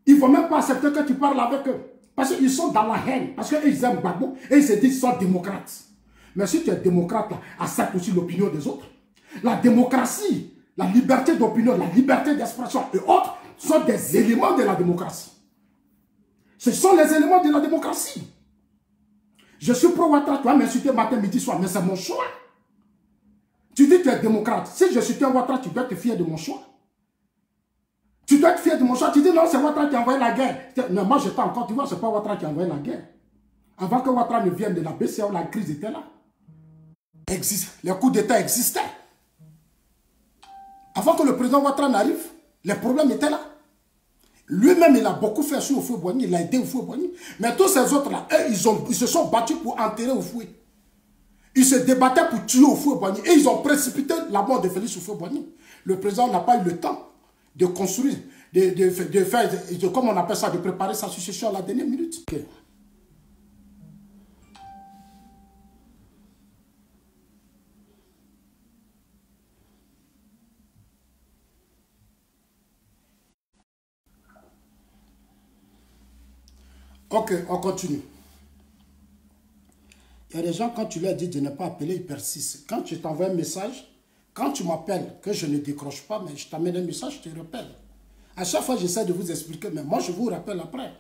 Ils ne vont même pas accepter que tu parles avec eux. Parce qu'ils sont dans la haine. Parce qu'ils aiment Gbagbo et ils se disent qu'ils sont démocrates. Mais si tu es démocrate, là, accepte aussi l'opinion des autres. La démocratie, la liberté d'opinion, la liberté d'expression et autres sont des éléments de la démocratie. Ce sont les éléments de la démocratie. Je suis pro-Ouattara, tu vas m'insulter matin, midi, soir, mais c'est mon choix. Tu dis que tu es démocrate. Si je suis un Ouattara, tu dois être fier de mon choix. Tu dois être fier de mon choix. Tu dis non, c'est Ouattara qui a envoyé la guerre. Mais moi, j'étais encore, tu vois, c'est pas Ouattara qui a envoyé la guerre. Avant que Ouattara ne vienne de la BCAO, la crise était là. Les coups d'État existaient. Avant que le président Ouattara n'arrive, les problèmes étaient là. Lui-même, il a beaucoup fait sur Houphouët-Boigny, il a aidé Houphouët-Boigny. Mais tous ces autres-là, eux, ils se sont battus pour enterrer Houphouët. Ils se débattaient pour tuer Houphouët-Boigny et ils ont précipité la mort de Félix Houphouët-Boigny. Le président n'a pas eu le temps de construire, de faire, comme on appelle ça, de préparer sa succession à la dernière minute. Okay. Ok, on continue. Il y a des gens, quand tu leur dis de ne pas appeler, ils persistent. Quand tu t'envoies un message, quand tu m'appelles, que je ne décroche pas, mais je t'amène un message, je te rappelle. À chaque fois, j'essaie de vous expliquer, mais moi, je vous rappelle après.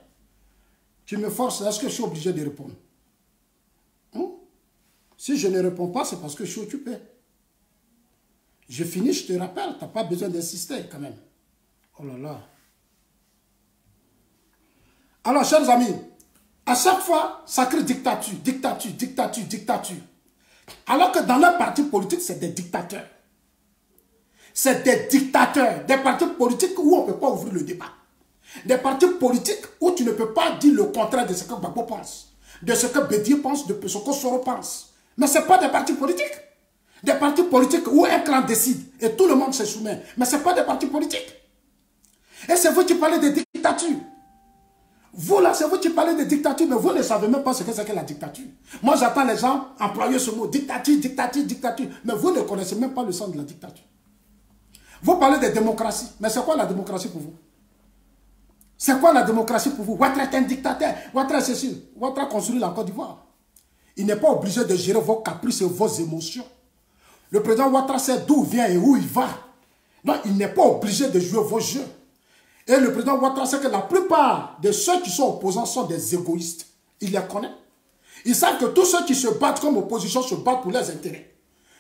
Tu me forces, est-ce que je suis obligé de répondre? Si je ne réponds pas, c'est parce que je suis occupé. Je finis, je te rappelle, tu n'as pas besoin d'insister quand même. Oh là là. Alors, chers amis, à chaque fois, ça crée dictature, dictature, dictature, dictature. Alors que dans leur parti politique, c'est des dictateurs. C'est des dictateurs, des partis politiques où on ne peut pas ouvrir le débat. Des partis politiques où tu ne peux pas dire le contraire de ce que Gbagbo pense, de ce que Bédié pense, de ce que Soro pense. Mais ce n'est pas des partis politiques. Des partis politiques où un clan décide et tout le monde se soumet. Mais ce n'est pas des partis politiques. Et c'est vous qui parlez de dictature. Vous là, c'est vous qui parlez de dictature, mais vous ne savez même pas ce que c'est que la dictature. Moi, j'entends les gens employer ce mot, dictature, dictature, dictature. Mais vous ne connaissez même pas le sens de la dictature. Vous parlez de démocratie, mais c'est quoi la démocratie pour vous? C'est quoi la démocratie pour vous? Ouattara est un dictateur, Ouattara c'est sûr. Ouattara construit la Côte d'Ivoire. Il n'est pas obligé de gérer vos caprices et vos émotions. Le président Ouattara sait d'où il vient et où il va. Donc, il n'est pas obligé de jouer vos jeux. Et le président Ouattara sait que la plupart de ceux qui sont opposants sont des égoïstes. Il les connaît. Ils savent que tous ceux qui se battent comme opposition se battent pour leurs intérêts.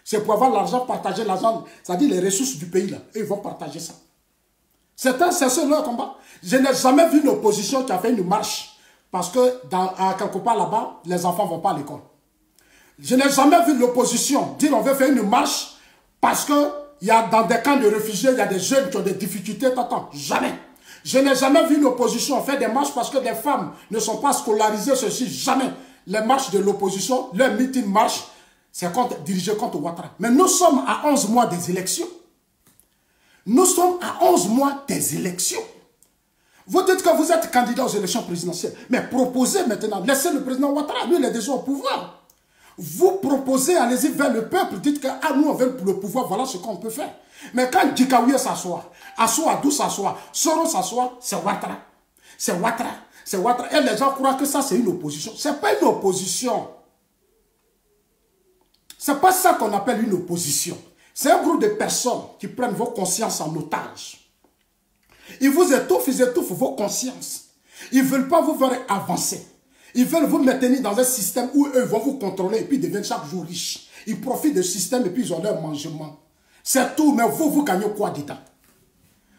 C'est pour avoir l'argent, partager l'argent, c'est-à-dire les ressources du pays là. Et ils vont partager ça. C'est ça leur combat. Je n'ai jamais vu une opposition qui a fait une marche parce que quelque part là-bas, les enfants ne vont pas à l'école. Je n'ai jamais vu l'opposition dire on veut faire une marche parce que il y a dans des camps de réfugiés, il y a des jeunes qui ont des difficultés. Jamais. Je n'ai jamais vu une opposition faire des marches parce que des femmes ne sont pas scolarisées, ceci. Jamais. Les marches de l'opposition, leur meeting marche, c'est dirigé contre Ouattara. Mais nous sommes à 11 mois des élections. Nous sommes à 11 mois des élections. Vous dites que vous êtes candidat aux élections présidentielles. Mais proposez maintenant, laissez le président Ouattara, lui il est déjà au pouvoir. Vous proposez, allez-y vers le peuple, dites que nous on veut le pouvoir, voilà ce qu'on peut faire. Mais quand Dikaouye s'assoit, Assoadou s'assoit, Soro s'assoit, c'est Ouattara. C'est Ouattara. C'est Ouattara. Et les gens croient que ça c'est une opposition. Ce n'est pas une opposition. Ce n'est pas ça qu'on appelle une opposition. C'est un groupe de personnes qui prennent vos consciences en otage. Ils vous étouffent, vos consciences. Ils ne veulent pas vous faire avancer. Ils veulent vous maintenir dans un système où eux vont vous contrôler et puis deviennent chaque jour riches. Ils profitent du système et puis ils ont leur mangement. C'est tout, mais vous gagnez quoi dedans?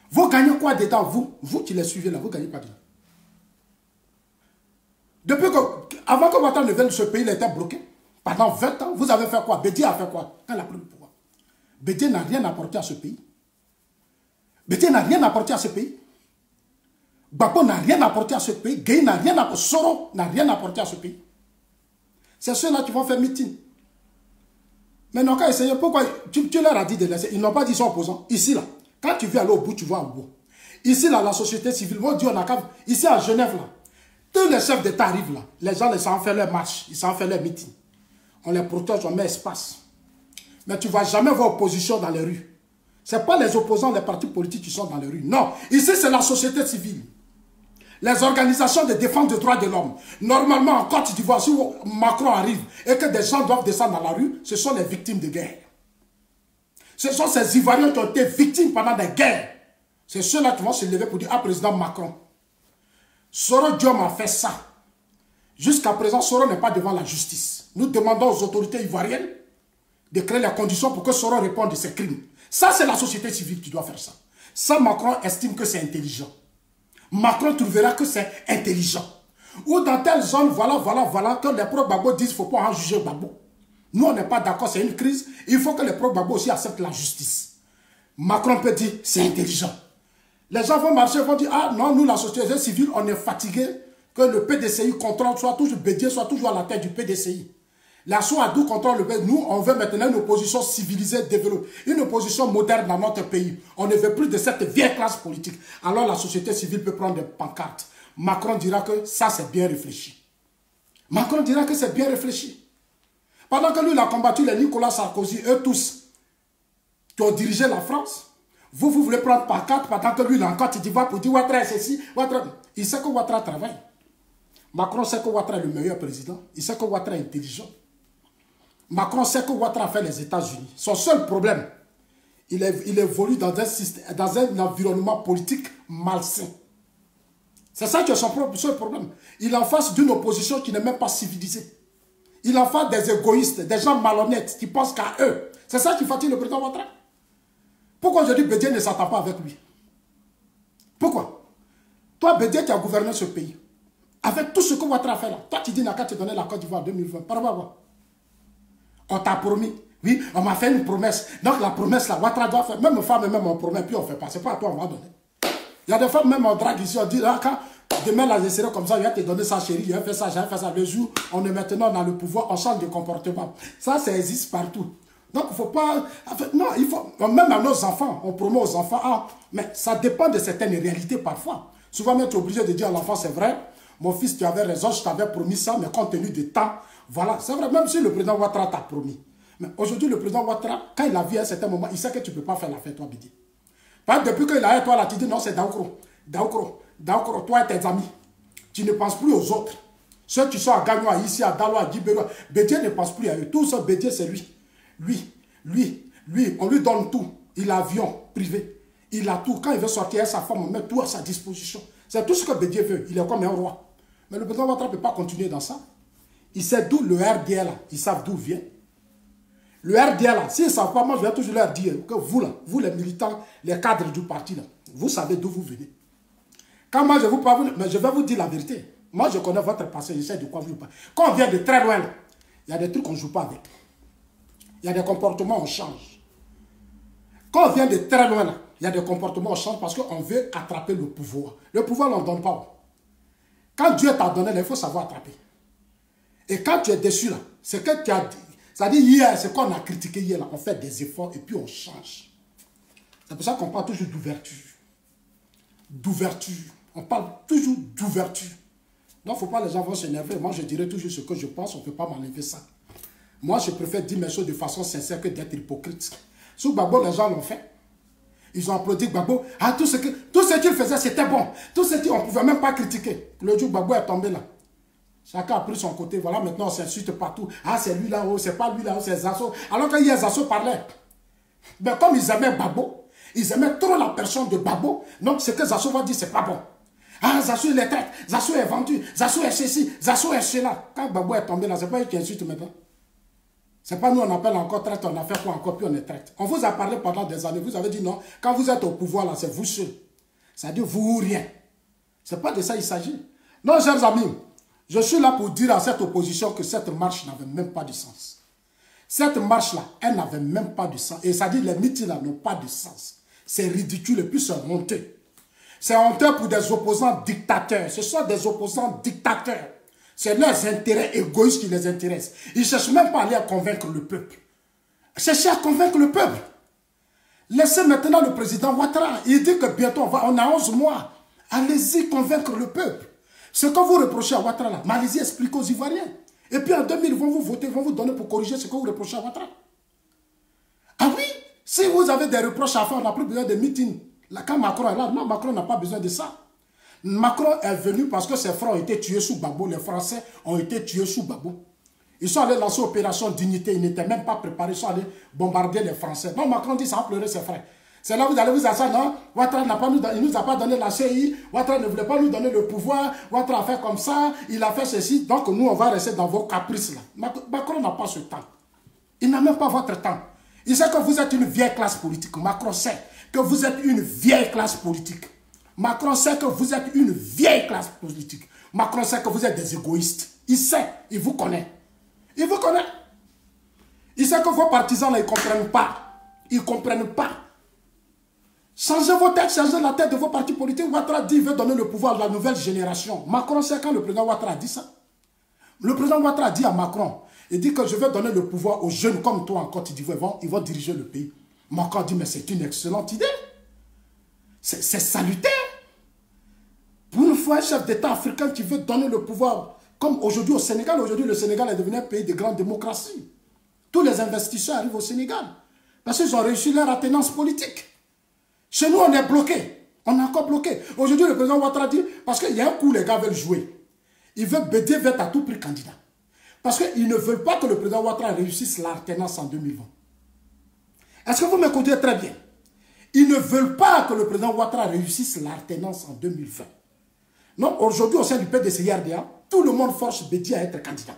Vous gagnez quoi dedans, vous qui les suivez là, vous ne gagnez pas dedans. Depuis que, avant que Ouattara ne vienne, ce pays il était bloqué. Pendant 20 ans, vous avez fait quoi? Bédié a fait quoi? Quand il a pris le pouvoir. Bédié n'a rien apporté à ce pays. Bédié n'a rien apporté à ce pays. Gbagbo n'a rien apporté à ce pays. Gueye n'a rien apporté. Soro n'a rien apporté à ce pays. C'est ceux-là qui vont faire meeting. Mais non, quand essayer, pourquoi tu leur as dit de laisser? Ils n'ont pas dit qu'ils sont opposants. Ici, là, quand tu veux aller au bout, tu vas au bout. Ici, là, la société civile, on dit on a qu'à... Ici, à Genève, là, tous les chefs d'État arrivent là. Les gens, ils s'en font leur marche, ils s'en font leur meeting. On les protège, on met espace. Mais tu ne vas jamais voir opposition dans les rues. Ce n'est pas les opposants, les partis politiques qui sont dans les rues. Non, ici, c'est la société civile. Les organisations de défense des droits de l'homme. Normalement, en Côte d'Ivoire, si Macron arrive et que des gens doivent descendre dans la rue, ce sont les victimes de guerre. Ce sont ces Ivoiriens qui ont été victimes pendant des guerres. C'est ceux-là qui vont se lever pour dire « Ah, président Macron, Soro Diom a fait ça. » Jusqu'à présent, Soro n'est pas devant la justice. Nous demandons aux autorités ivoiriennes de créer les conditions pour que Soro réponde de ses crimes. Ça, c'est la société civile qui doit faire ça. Ça, Macron estime que c'est intelligent. Macron trouvera que c'est intelligent. Ou dans telle zone, voilà, que les pro-Gbagbo disent qu'il ne faut pas en juger Gbagbo. Nous, on n'est pas d'accord, c'est une crise. Il faut que les pro-Gbagbo aussi acceptent la justice. Macron peut dire, c'est intelligent. Les gens vont marcher, vont dire, ah non, nous, la société civile, on est fatigué que le PDCI contrôle, soit toujours Bédié, soit toujours à la tête du PDCI. La Assoadou contrôle le pays. Nous, on veut maintenant une opposition civilisée, développée, une opposition moderne dans notre pays. On ne veut plus de cette vieille classe politique. Alors la société civile peut prendre des pancartes. Macron dira que ça, c'est bien réfléchi. Macron dira que c'est bien réfléchi. Pendant que lui, il a combattu les Nicolas Sarkozy, eux tous, qui ont dirigé la France, vous voulez prendre pancarte pendant que lui, il a encore d'Ivoire pour dire Ouattara est ceci, Ouattara. Il sait que Ouattara travaille. Macron sait que Ouattara est le meilleur président. Il sait que Ouattara est intelligent. Macron sait que Ouattara a fait les États-Unis. Son seul problème, il évolue dans un environnement politique malsain. C'est ça qui est son seul problème. Il est en face d'une opposition qui n'est même pas civilisée. Il est en face des égoïstes, des gens malhonnêtes qui pensent qu'à eux. C'est ça qui fatigue le président Ouattara. Pourquoi je dis que Bédié ne s'entend pas avec lui? Pourquoi? Toi, Bédié, tu as gouverné ce pays. Avec tout ce que Ouattara a fait là. Toi, tu dis, Naka, tu donné la Côte d'Ivoire en 2020. Par rapport à quoi? On t'a promis. Oui, on m'a fait une promesse. Donc la promesse là, Ouattara doit faire. Même les femmes, même on promet, puis on ne fait pas. Ce n'est pas à toi, on va donner. Il y a des femmes, même on drague ici, on dit, ah, quand demain là, je serai comme ça, il va te donner ça, chérie, il va faire ça, j'ai fait ça. Le jour, on est maintenant dans le pouvoir, on change de comportement. Ça existe partout. Donc il ne faut pas. Non, il faut. Même à nos enfants, on promet aux enfants, ah, mais ça dépend de certaines réalités parfois. Souvent, même tu es obligé de dire à l'enfant, c'est vrai, mon fils, tu avais raison, je t'avais promis ça, mais compte tenu du temps, voilà, c'est vrai, même si le président Ouattara t'a promis. Mais aujourd'hui, le président Ouattara, quand il a vu à un certain moment, il sait que tu ne peux pas faire la fête, toi, Bédié. Parce que depuis qu'il a eu toi, là, tu dis non, c'est Daoukro. Daoukro, toi et tes amis. Tu ne penses plus aux autres. Ceux qui sont à Gagnoa, ici, à Dalo, à Djibéro, Bédié ne pense plus à eux. Tout ça, Bédié, c'est lui. Lui, on lui donne tout. Il a avion privé. Il a tout. Quand il veut sortir, sa femme met tout à sa disposition. C'est tout ce que Bédié veut. Il est comme un roi. Mais le président Ouattara ne peut pas continuer dans ça. Il sait d'où le RDA là. Ils savent d'où vient. Le RDA là, s'ils ne savent pas, moi je vais toujours leur dire que vous là, vous les militants, les cadres du parti là, vous savez d'où vous venez. Quand moi je vous parle, mais je vais vous dire la vérité. Moi je connais votre passé, je sais de quoi vous parlez. Quand on vient de très loin là, il y a des trucs qu'on ne joue pas avec. Il y a des comportements, on change. Quand on vient de très loin là, il y a des comportements, on change parce qu'on veut attraper le pouvoir. Le pouvoir, on ne donne pas. Quand Dieu t'a donné, il faut savoir attraper. Et quand tu es déçu là, c'est que tu as dit. C'est-à-dire hier, c'est qu'on a critiqué hier là, on fait des efforts et puis on change. C'est pour ça qu'on parle toujours d'ouverture. D'ouverture. On parle toujours d'ouverture. Donc, il ne faut pas les gens vont s'énerver. Moi, je dirais toujours ce que je pense, on ne peut pas m'enlever ça. Moi, je préfère dire mes choses de façon sincère que d'être hypocrite. Sous Gbagbo, les gens l'ont fait. Ils ont applaudi Gbagbo. Ah, tout ce qu'il faisait, c'était bon. Tout ce qu'on ne pouvait même pas critiquer. Le jour Gbagbo est tombé là. Chacun a pris son côté. Voilà, maintenant on s'insulte partout. Ah, c'est lui là-haut, c'est pas lui là-haut, c'est Zasso. Alors que hier, Zasso parlait. Mais comme ils aimaient Gbagbo, ils aimaient trop la personne de Gbagbo. Donc, ce que Zasso va dire, c'est pas bon. Ah, Zasso, il est traite. Zasso est vendu. Zasso est ceci. Zasso est cela. Quand Gbagbo est tombé là, c'est pas eux qui insultent maintenant. C'est pas nous, on appelle encore traite, on a fait quoi encore, puis on est traite. On vous a parlé pendant des années, vous avez dit non. Quand vous êtes au pouvoir là, c'est vous seul. C'est-à-dire vous ou rien. C'est pas de ça il s'agit. Non, chers amis. Je suis là pour dire à cette opposition que cette marche n'avait même pas de sens. Cette marche-là, elle n'avait même pas de sens. Et ça dit, les meetings-là n'ont pas de sens. C'est ridicule et puis c'est honteux. C'est honteux pour des opposants dictateurs. Ce sont des opposants dictateurs. C'est leurs intérêts égoïstes qui les intéressent. Ils ne cherchent même pas à aller convaincre le peuple. Cherchez à convaincre le peuple. Laissez maintenant le président Ouattara. Il dit que bientôt, on a 11 mois. Allez-y convaincre le peuple. Ce que vous reprochez à Ouattara, là, allez-y expliquer aux Ivoiriens. Et puis en 2000, ils vont vous voter, ils vont vous donner pour corriger ce que vous reprochez à Ouattara. Ah oui, si vous avez des reproches à faire, on n'a plus besoin de meetings. Là, quand Macron est là, non, Macron n'a pas besoin de ça. Macron est venu parce que ses frères ont été tués sous Gbagbo. Les Français ont été tués sous Gbagbo. Ils sont allés lancer l'opération Dignité. Ils n'étaient même pas préparés. Ils sont allés bombarder les Français. Donc Macron dit ça a pleuré ses frères. C'est là que vous allez vous asseoir, non, Ouattara il ne nous a pas donné la CI, Ouattara ne voulait pas nous donner le pouvoir, Ouattara a fait comme ça, il a fait ceci, donc nous on va rester dans vos caprices là. Macron n'a pas ce temps. Il n'a même pas votre temps. Il sait que vous êtes une vieille classe politique. Macron sait que vous êtes une vieille classe politique. Macron sait que vous êtes une vieille classe politique. Macron sait que vous êtes des égoïstes. Il sait, il vous connaît. Il vous connaît. Il sait que vos partisans là, ils ne comprennent pas. Ils ne comprennent pas. Changez vos têtes, changez la tête de vos partis politiques. Ouattara dit qu'il veut donner le pouvoir à la nouvelle génération. Macron sait quand le président Ouattara a dit ça. Le président Ouattara a dit à Macron, il dit que je vais donner le pouvoir aux jeunes comme toi en Côte d'Ivoire. Ils vont diriger le pays. Macron dit, mais c'est une excellente idée. C'est salutaire. Pour une fois, un chef d'État africain qui veut donner le pouvoir, comme aujourd'hui au Sénégal. Aujourd'hui, le Sénégal est devenu un pays de grande démocratie. Tous les investisseurs arrivent au Sénégal. Parce qu'ils ont réussi leur attenance politique. Chez nous, on est bloqué. On est encore bloqué. Aujourd'hui, le président Ouattara dit, parce qu'il y a un coup, les gars veulent jouer. Ils veulent Bédié être à tout prix candidat. Parce qu'ils ne veulent pas que le président Ouattara réussisse l'alternance en 2020. Est-ce que vous m'écoutez très bien? Ils ne veulent pas que le président Ouattara réussisse l'alternance en 2020. Non, aujourd'hui, au sein du PDC-RDA, tout le monde force Bédié à être candidat.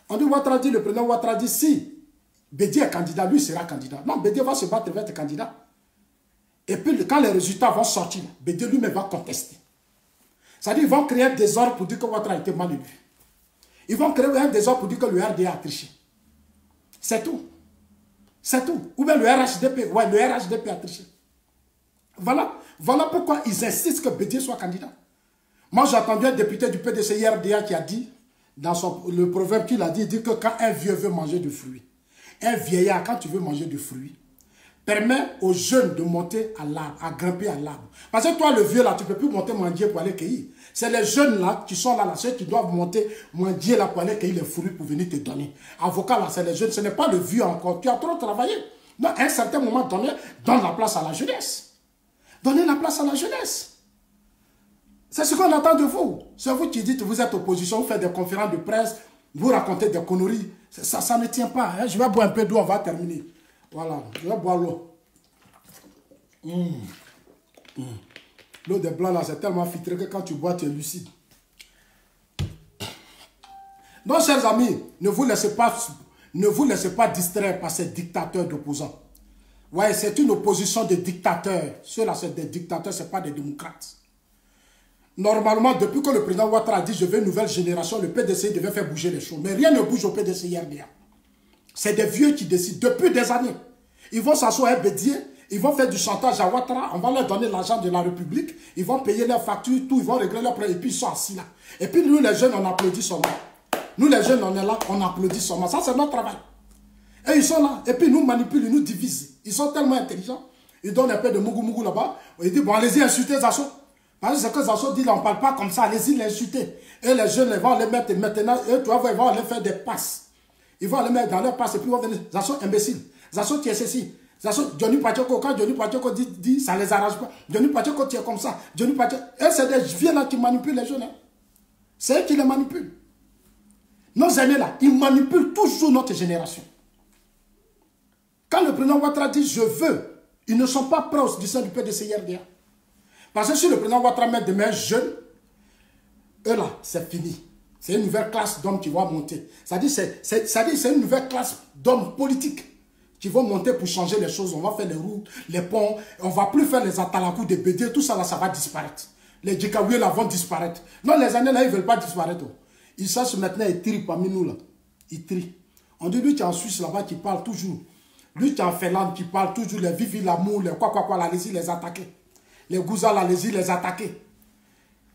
On dit Ouattara dit, le président Ouattara dit, si Bédié est candidat, lui sera candidat. Non, Bédié va se battre, va être candidat. Et puis, quand les résultats vont sortir, Bédié lui-même va contester. C'est-à-dire qu'ils vont créer un désordre pour dire que Ouattara a été mal élu. Ils vont créer un désordre pour dire que le RDA a triché. C'est tout. C'est tout. Ou bien le RHDP. Ouais, le RHDP a triché. Voilà. Voilà pourquoi ils insistent que Bédié soit candidat. Moi, j'ai entendu un député du PDC-RDA qui a dit, dans le proverbe qu'il a dit, il dit que quand un vieux veut manger du fruit, un vieillard, quand tu veux manger du fruit, permet aux jeunes de monter à l'arbre, à grimper à l'arbre. Parce que toi, le vieux, là, tu ne peux plus monter mendier pour aller cueillir. C'est les jeunes, là, qui sont là, ceux qui doivent monter mendier, là, pour aller cueillir les fruits pour venir te donner. Avocat, là, c'est les jeunes. Ce n'est pas le vieux encore. Tu as trop travaillé. Donc, à un certain moment donné, donne la place à la jeunesse. Donnez la place à la jeunesse. C'est ce qu'on attend de vous. C'est vous qui dites, vous êtes opposition, vous faites des conférences de presse, vous racontez des conneries. Ça ne tient pas. Hein. Je vais boire un peu d'eau, on va terminer. Voilà, je vais boire l'eau. L'eau des blancs là, c'est tellement filtré que quand tu bois, tu es lucide. Donc, chers amis, ne vous laissez pas distraire par ces dictateurs d'opposants. Ouais, c'est une opposition de dictateurs. Ceux-là, c'est des dictateurs, ce n'est pas des démocrates. Normalement, depuis que le président Ouattara a dit « Je veux une nouvelle génération », le PDC devait faire bouger les choses. Mais rien ne bouge au PDC hier. C'est des vieux qui décident depuis des années. Ils vont s'asseoir à Bédier, ils vont faire du chantage à Ouattara, on va leur donner l'argent de la République, ils vont payer leurs factures, tout, ils vont régler leurs prêts, et puis ils sont assis là. Et puis nous, les jeunes, on applaudit seulement. Nous, les jeunes, on est là, on applaudit seulement. Ça, c'est notre travail. Et ils sont là, et puis ils nous manipulent, ils nous divisent. Ils sont tellement intelligents. Ils donnent un peu de mougou là-bas. Ils disent, bon, allez-y, insultez Zasso. Parce que ce que Zasso dit, là, on ne parle pas comme ça, allez-y, l'insulter. Et les jeunes, ils vont les mettre maintenant, eux, tu vois, ils vont aller faire des passes. Ils vont les mettre dans leurs passes, et puis ils vont venir, Zasso, imbécile. Zasso, tu es ceci. Zasso, Johnny Pachoko, quand Johnny Pachoko dit, ça ne les arrange pas. Johnny Pachoko, tu es comme ça. Johnny Pachoko. Et c'est des vieux là qui manipulent les jeunes. Hein. C'est eux qui les manipulent. Nos aînés là, ils manipulent toujours notre génération. Quand le président Ouattara dit « je veux », ils ne sont pas prêts du sein du PDC hier. Parce que si le président Ouattara met demain jeunes, eux là, c'est fini. C'est une nouvelle classe d'hommes qui va monter. C'est-à-dire c'est une nouvelle classe d'hommes politiques qui vont monter pour changer les choses. On va faire les routes, les ponts, on ne va plus faire les atalakou des BD, tout ça là, ça va disparaître. Les Djikaoué là vont disparaître. Non, les années là, ils ne veulent pas disparaître. Ils cherchent maintenant, ils trient parmi nous là. Ils trient. On dit lui qui est en Suisse là-bas qui parle toujours. Lui qui est en Finlande qui parle toujours les vivi l'amour, les quoi, allez-y les attaquer. Les gouzas, allez-y les attaquer.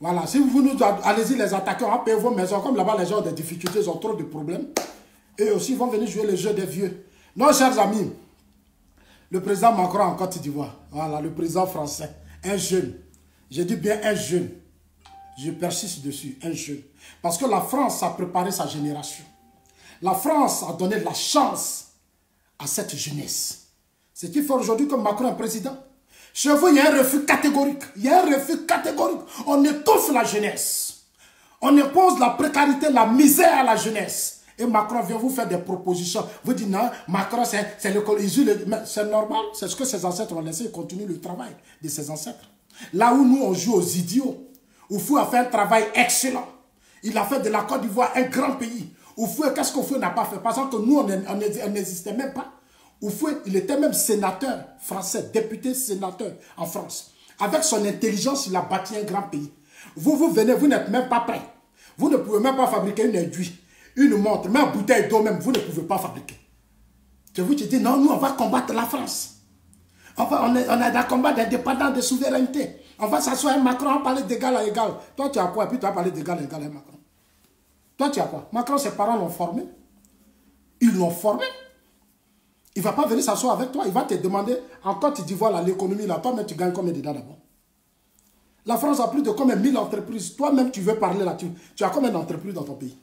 Voilà, si vous nous allez-y les attaquer, on va payer vos maisons. Comme là-bas les gens ont des difficultés, ils ont trop de problèmes. Et aussi ils vont venir jouer le jeu des vieux. Non, chers amis, le président Macron en Côte d'Ivoire, voilà, le président français, un jeune. Je dis bien un jeune. Je persiste dessus, un jeune. Parce que la France a préparé sa génération. La France a donné de la chance à cette jeunesse. Ce qui fait aujourd'hui que Macron est président. Chez vous, il y a un refus catégorique. Il y a un refus catégorique. On étouffe la jeunesse. On impose la précarité, la misère à la jeunesse. Et Macron vient vous faire des propositions. Vous dites non, Macron c'est l'école. C'est normal. C'est ce que ses ancêtres ont laissé. Ils continuent le travail de ses ancêtres. Là où nous, on joue aux idiots. Oufou a fait un travail excellent. Il a fait de la Côte d'Ivoire un grand pays. Oufou, qu'est-ce qu'Oufou n'a pas fait? Parce que nous, on n'existait même pas. Oufou, il était même sénateur français, député sénateur en France. Avec son intelligence, il a bâti un grand pays. Vous venez, vous n'êtes même pas prêts. Vous ne pouvez même pas fabriquer une aiguille, une montre, même une bouteille d'eau même, vous ne pouvez pas fabriquer. Je vous dis, non, nous, on va combattre la France. On a des combats d'indépendance, de souveraineté. On va s'asseoir avec Macron, on va parler d'égal à égal. Toi, tu as quoi? Et puis tu vas parler d'égal à égal avec Macron. Toi, tu as quoi? Macron, ses parents l'ont formé. Ils l'ont formé. Il ne va pas venir s'asseoir avec toi. Il va te demander, en Côte d'Ivoire, l'économie, là, toi-même, tu gagnes combien dedans d'abord? La France a plus de combien 1000 entreprises. Toi-même, tu veux parler là-dessus. Tu as combien d'entreprises dans ton pays?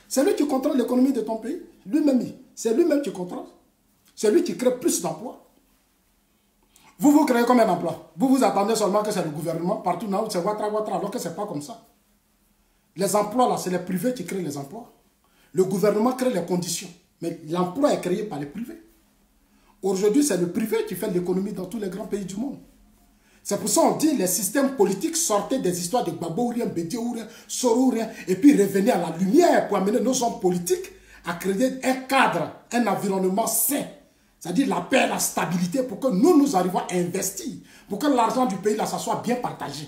C'est lui qui contrôle l'économie de ton pays. Lui-même, c'est lui-même qui contrôle. C'est lui qui crée plus d'emplois. Vous créez combien d'emplois? Vous attendez seulement que c'est le gouvernement, partout là où c'est Ouattara, alors que ce n'est pas comme ça. Les emplois, là, c'est les privés qui créent les emplois. Le gouvernement crée les conditions. Mais l'emploi est créé par les privés. Aujourd'hui, c'est le privé qui fait l'économie dans tous les grands pays du monde. C'est pour ça qu'on dit que les systèmes politiques sortaient des histoires de Gbagbo, Bédié, Soro, et puis revenaient à la lumière pour amener nos hommes politiques à créer un cadre, un environnement sain. C'est-à-dire la paix, la stabilité, pour que nous arrivions à investir, pour que l'argent du pays, là, ça soit bien partagé.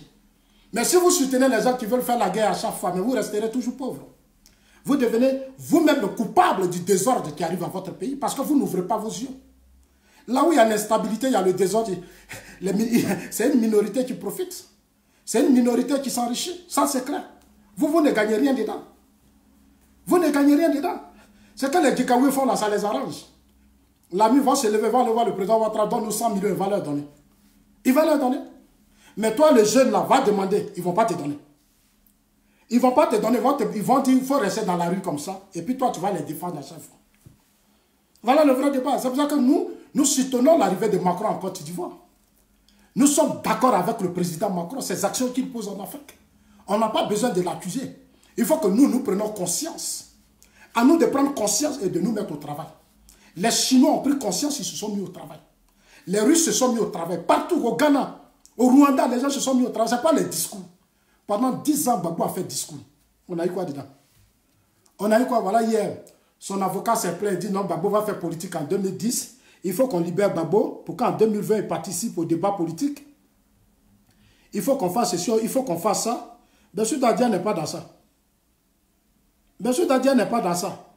Mais si vous soutenez les gens qui veulent faire la guerre à chaque fois, mais vous resterez toujours pauvres. Vous devenez vous-même le coupable du désordre qui arrive à votre pays parce que vous n'ouvrez pas vos yeux. Là où il y a l'instabilité, il y a le désordre. C'est une minorité qui profite. C'est une minorité qui s'enrichit. Ça, c'est clair. Vous ne gagnez rien dedans. Vous ne gagnez rien dedans. C'est que les Djikaoué font là, ça les arrange. L'ami va se lever, va aller voir le président Ouattara, donne-nous 100 millions, il va leur donner. Il va leur donner. Mais toi, le jeune là, va demander, ils ne vont pas te donner. Ils ne vont pas te donner, ils vont dire, il faut rester dans la rue comme ça. Et puis toi, tu vas les défendre à chaque fois. Voilà le vrai débat. C'est pour ça que nous soutenons l'arrivée de Macron en Côte d'Ivoire. Nous sommes d'accord avec le président Macron, ces actions qu'il pose en Afrique. On n'a pas besoin de l'accuser. Il faut que nous prenions conscience. À nous de prendre conscience et de nous mettre au travail. Les Chinois ont pris conscience, ils se sont mis au travail. Les Russes se sont mis au travail. Partout au Ghana, au Rwanda, les gens se sont mis au travail. Ce n'est pas les discours. Pendant 10 ans, Gbagbo a fait discours. On a eu quoi dedans? On a eu quoi? Voilà, hier, son avocat s'est plaint. Il dit non, Gbagbo va faire politique en 2010. Il faut qu'on libère Gbagbo pour qu'en 2020, il participe au débat politique. Il faut qu'on fasse ceci, il faut qu'on fasse ça. Bessou Dadia n'est pas dans ça. Bessou Dadia n'est pas dans ça.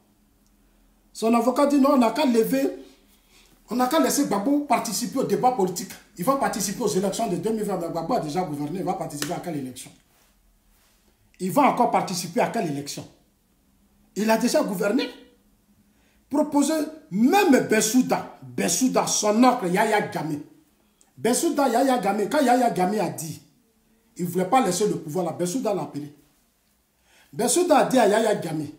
Son avocat dit non, on n'a qu'à lever, on n'a qu'à laisser Gbagbo participer au débat politique. Il va participer aux élections de 2020. Mais Gbagbo a déjà gouverné, il va participer à quelle élection? Il va encore participer à quelle élection? Il a déjà gouverné. Proposer même Bessouda, son oncle Yaya Jammeh. Bessouda, Yaya Jammeh, quand Yaya Jammeh a dit, il ne voulait pas laisser le pouvoir là, Bessouda l'a appelé. Bessouda a dit à Yaya Jammeh,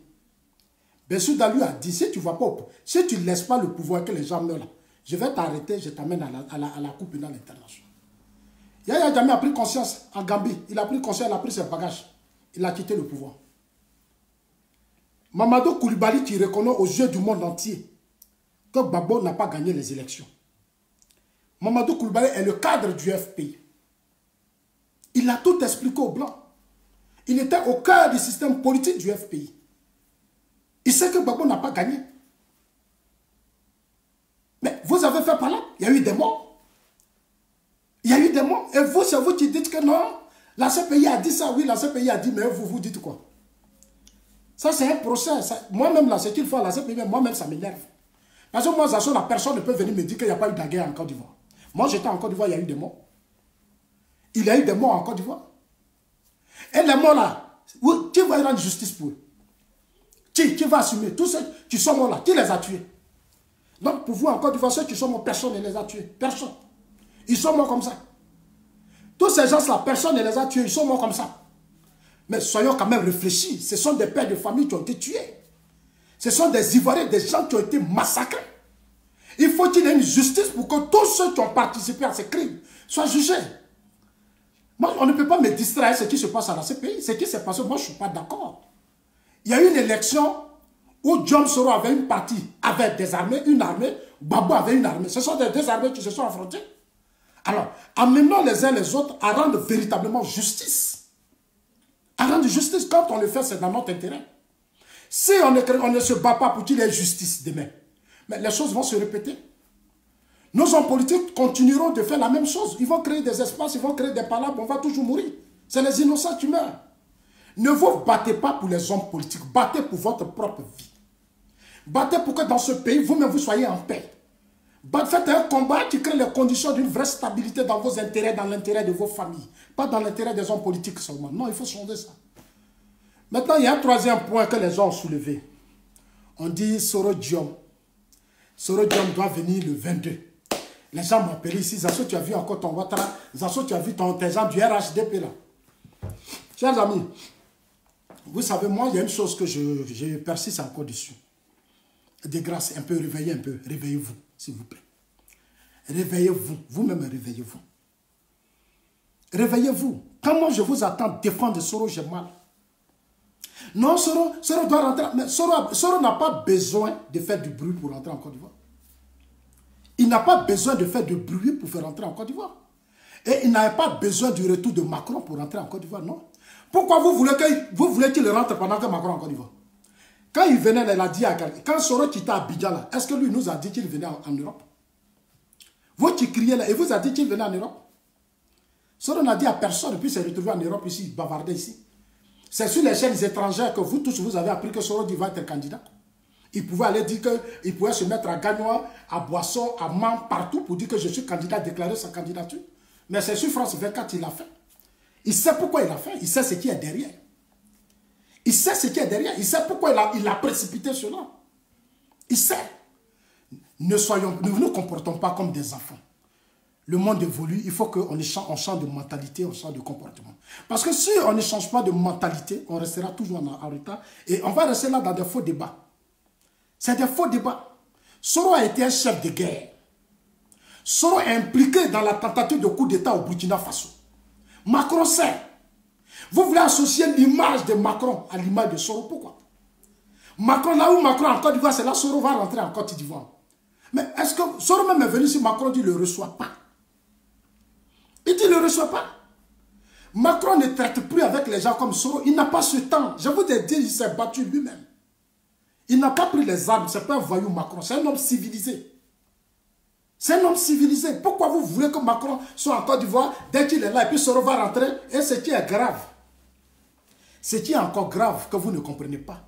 Bessouda lui a dit, si tu ne laisses pas le pouvoir que les gens meurent là, je vais t'arrêter, je t'amène à la Cour pénale internationale. Yaya Jammeh a pris conscience en Gambie, il a pris conscience, il a pris ses bagages, il a quitté le pouvoir. Mamadou Koulibaly qui reconnaît aux yeux du monde entier que Gbagbo n'a pas gagné les élections. Mamadou Koulibaly est le cadre du FPI. Il a tout expliqué aux Blancs. Il était au cœur du système politique du FPI. Il sait que Gbagbo n'a pas gagné. Mais vous avez fait par là, il y a eu des morts. Il y a eu des morts. Et vous, c'est vous qui dites que non, la CPI a dit ça, oui, la CPI a dit, mais vous dites quoi? Ça, c'est un procès. Moi-même, là, ce qu'il faut à la CPI, moi-même, ça m'énerve. Parce que moi, la personne ne peut venir me dire qu'il n'y a pas eu de guerre en Côte d'Ivoire. Moi, j'étais en Côte d'Ivoire, il y a eu des morts. Il y a eu des morts en Côte d'Ivoire. Et les morts, là, qui va rendre justice pour eux? Qui va assumer? Tous ceux qui sont morts là, qui les a tués? Donc, pour vous, en Côte d'Ivoire, ceux qui sont morts, personne ne les a tués. Personne. Ils sont morts comme ça. Tous ces gens-là, personne ne les a tués. Ils sont morts comme ça. Mais soyons quand même réfléchis. Ce sont des pères de famille qui ont été tués. Ce sont des Ivoiriens, des gens qui ont été massacrés. Il faut qu'il y ait une justice pour que tous ceux qui ont participé à ces crimes soient jugés. Moi, on ne peut pas me distraire ce qui se passe à la CPI. Ce qui s'est passé, moi, je ne suis pas d'accord. Il y a eu une élection où John Soro avait une partie avec des armées, une armée, Gbagbo avait une armée. Ce sont des deux armées qui se sont affrontées. Alors, amenons les uns les autres à rendre véritablement justice. À rendre justice, quand on le fait, c'est dans notre intérêt. Si on ne se bat pas pour qu'il y ait justice demain, mais les choses vont se répéter. Nos hommes politiques continueront de faire la même chose. Ils vont créer des espaces, ils vont créer des palabres, on va toujours mourir. C'est les innocents qui meurent. Ne vous battez pas pour les hommes politiques, battez pour votre propre vie. Battez pour que dans ce pays, vous-même, vous soyez en paix. Faites un combat qui crée les conditions d'une vraie stabilité dans vos intérêts, dans l'intérêt de vos familles. Pas dans l'intérêt des hommes politiques seulement. Non, il faut changer ça. Maintenant, il y a un troisième point que les gens ont soulevé. On dit Soro Diom. Soro Diom doit venir le 22. Les gens m'ont appelé ici. Zasso, tu as vu encore ton Ouattara. Zasso, tu as vu tes gens du RHDP là. Chers amis, vous savez, moi, il y a une chose que je persiste encore dessus. De grâce, un peu, réveillez un peu. Réveillez-vous, s'il vous plaît. Réveillez-vous. Vous-même, réveillez-vous. Réveillez-vous. Quand moi, je vous attends défendre Soro, j'ai mal. Non, Soro doit rentrer. Mais Soro n'a pas besoin de faire du bruit pour rentrer en Côte d'Ivoire. Il n'a pas besoin de faire du bruit pour faire rentrer en Côte d'Ivoire. Et il n'avait pas besoin du retour de Macron pour rentrer en Côte d'Ivoire, non. Pourquoi vous voulez qu'il rentre pendant que Macron est en Côte d'Ivoire? Quand il venait, il a dit à quelqu'un, quand Soro quittait Abidjan, là, est-ce que lui nous a dit qu'il venait en Europe? Vous qui criez là, il vous a dit qu'il venait en Europe? Soro n'a dit à personne, puis s'est retrouvé en Europe ici, il bavardait ici. C'est sur les chaînes étrangères que vous tous, vous avez appris que Soro va être candidat. Il pouvait aller dire qu'il pouvait se mettre à Gagnoa, à Boisson, à Mans, partout pour dire que je suis candidat, déclarer sa candidature. Mais c'est sur France 24 il l'a fait. Il sait pourquoi il l'a fait, il sait ce qui est derrière. Il sait ce qui est derrière, il sait pourquoi il a précipité cela. Il sait. Ne nous comportons pas comme des enfants. Le monde évolue, il faut qu'on change de mentalité, on change de comportement. Parce que si on ne change pas de mentalité, on restera toujours en retard et on va rester là dans des faux débats. C'est des faux débats. Soro a été un chef de guerre. Soro est impliqué dans la tentative de coup d'État au Burkina Faso. Macron sait. Vous voulez associer l'image de Macron à l'image de Soro, pourquoi? Macron, là où Macron en Côte d'Ivoire, c'est là Soro va rentrer en Côte d'Ivoire. Mais est-ce que Soro même est venu si Macron dit ne le reçoit pas? Il dit ne le reçoit pas. Macron ne traite plus avec les gens comme Soro. Il n'a pas ce temps. Je vous ai dit, il s'est battu lui-même. Il n'a pas pris les armes. C'est pas un voyou Macron. C'est un homme civilisé. C'est un homme civilisé. Pourquoi vous voulez que Macron soit en Côte d'Ivoire dès qu'il est là et puis Soro va rentrer? Et ce qui est grave. Ce qui est encore grave que vous ne comprenez pas.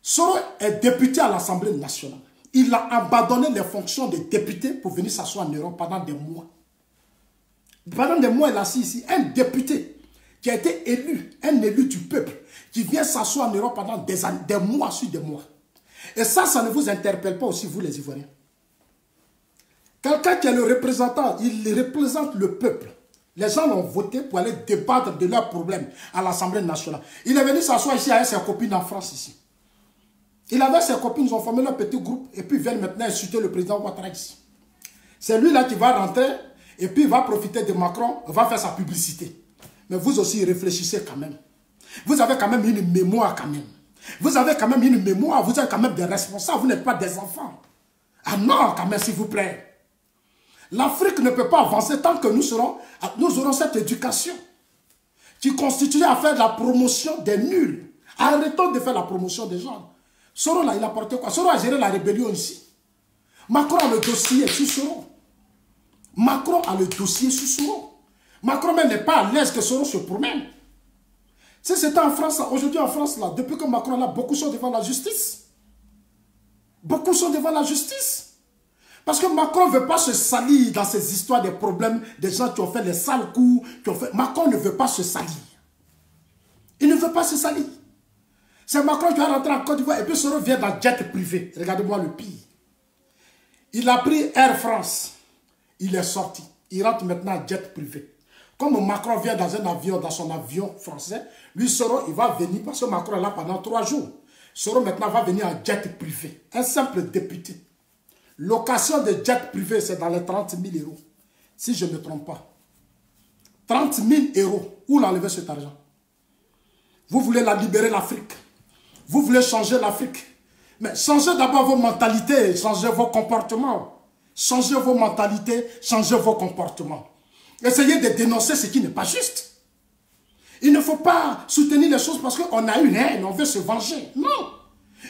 Soro est député à l'Assemblée nationale. Il a abandonné les fonctions de député pour venir s'asseoir en Europe pendant des mois. Pendant des mois, il a assis ici. Un député qui a été élu, un élu du peuple, qui vient s'asseoir en Europe pendant des années, des mois sur des mois. Et ça ne vous interpelle pas aussi, vous les Ivoiriens. Quelqu'un qui est le représentant, il représente le peuple. Les gens l'ont voté pour aller débattre de leurs problèmes à l'Assemblée nationale. Il est venu s'asseoir ici avec ses copines en France ici. Il avait ses copines, ils ont formé leur petit groupe et puis ils viennent maintenant insulter le président Ouattara ici. C'est lui là qui va rentrer et puis il va profiter de Macron, va faire sa publicité. Mais vous aussi réfléchissez quand même. Vous avez quand même une mémoire quand même. Vous avez quand même une mémoire, vous êtes quand même des responsables, vous n'êtes pas des enfants. Ah non, quand même s'il vous plaît. L'Afrique ne peut pas avancer tant que nous aurons cette éducation qui constitue à faire la promotion des nuls. Arrêtons de faire la promotion des gens. Soro là, il a porté quoi? Soro a géré la rébellion ici. Macron a le dossier sur Soro. Macron a le dossier sur Soro. Macron même n'est pas à l'aise que Soro se promène. Si c'était en France, aujourd'hui en France, là, depuis que Macron est là, beaucoup sont devant la justice. Beaucoup sont devant la justice. Parce que Macron ne veut pas se salir dans ces histoires des problèmes des gens qui ont fait les sales coups. Macron ne veut pas se salir. Il ne veut pas se salir. C'est Macron qui va rentrer en Côte d'Ivoire et puis Soro vient dans jet privé. Regardez-moi le pire. Il a pris Air France. Il est sorti. Il rentre maintenant en jet privé. Comme Macron vient dans un avion, dans son avion français, lui Soro, il va venir parce que Macron est là pendant 3 jours. Soro maintenant va venir en jet privé. Un simple député. Location de jet privé, c'est dans les 30 000 euros. Si je ne me trompe pas. 30 000 euros. Où l'enlever cet argent? Vous voulez la libérer l'Afrique. Vous voulez changer l'Afrique. Mais changez d'abord vos mentalités, changez vos comportements. Changez vos mentalités, changez vos comportements. Essayez de dénoncer ce qui n'est pas juste. Il ne faut pas soutenir les choses parce qu'on a une haine, on veut se venger. Non.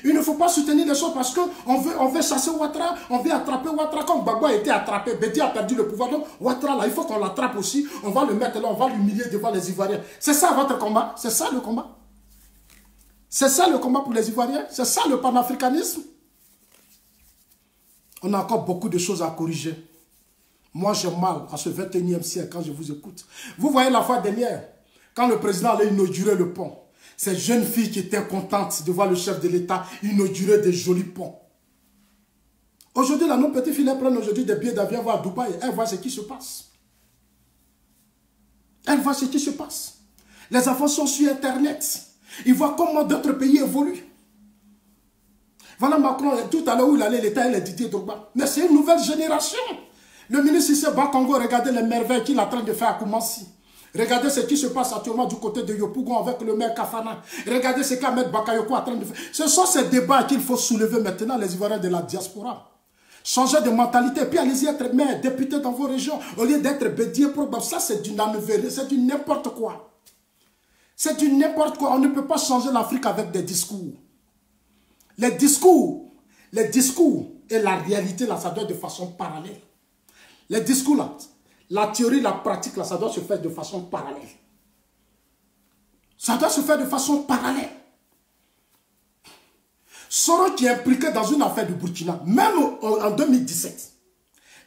Il ne faut pas soutenir les choses parce qu'on veut chasser Ouattara, on veut attraper Ouattara comme Gbagbo a été attrapé. Bédi a perdu le pouvoir. Donc Ouattara, là, il faut qu'on l'attrape aussi. On va le mettre là, on va l'humilier devant les Ivoiriens. C'est ça votre combat? C'est ça le combat? C'est ça le combat pour les Ivoiriens? C'est ça le panafricanisme? On a encore beaucoup de choses à corriger. Moi, j'ai mal à ce 21e siècle quand je vous écoute. Vous voyez la fois dernière, quand le président allait inaugurer le pont, ces jeunes filles qui étaient contentes de voir le chef de l'État inaugurer des jolis ponts. Aujourd'hui, là, nos petites filles prennent aujourd'hui des billets d'avion voir Dubaï. Elles voient ce qui se passe. Elles voient ce qui se passe. Les enfants sont sur Internet. Ils voient comment d'autres pays évoluent. Voilà Macron, tout à l'heure où il allait, l'État et les Didier Drogba. Mais c'est une nouvelle génération. Le ministre ici, Bakongo, regardez les merveilles qu'il est en train de faire à Koumassi. Regardez ce qui se passe actuellement du côté de Yopougon avec le maire Kafana. Regardez ce qu'Ahmed Bakayoko est en train de faire. Ce sont ces débats qu'il faut soulever maintenant, les Ivoiriens de la diaspora. Changer de mentalité, puis allez-y être maire, député dans vos régions, au lieu d'être bédié pour... Ça, c'est du n'importe quoi. C'est du n'importe quoi. On ne peut pas changer l'Afrique avec des discours. Les discours et la réalité, là, ça doit être de façon parallèle. Les discours, là, la théorie, la pratique, là, ça doit se faire de façon parallèle. Ça doit se faire de façon parallèle. Soro qui est impliqué dans une affaire du Burkina, même en 2017,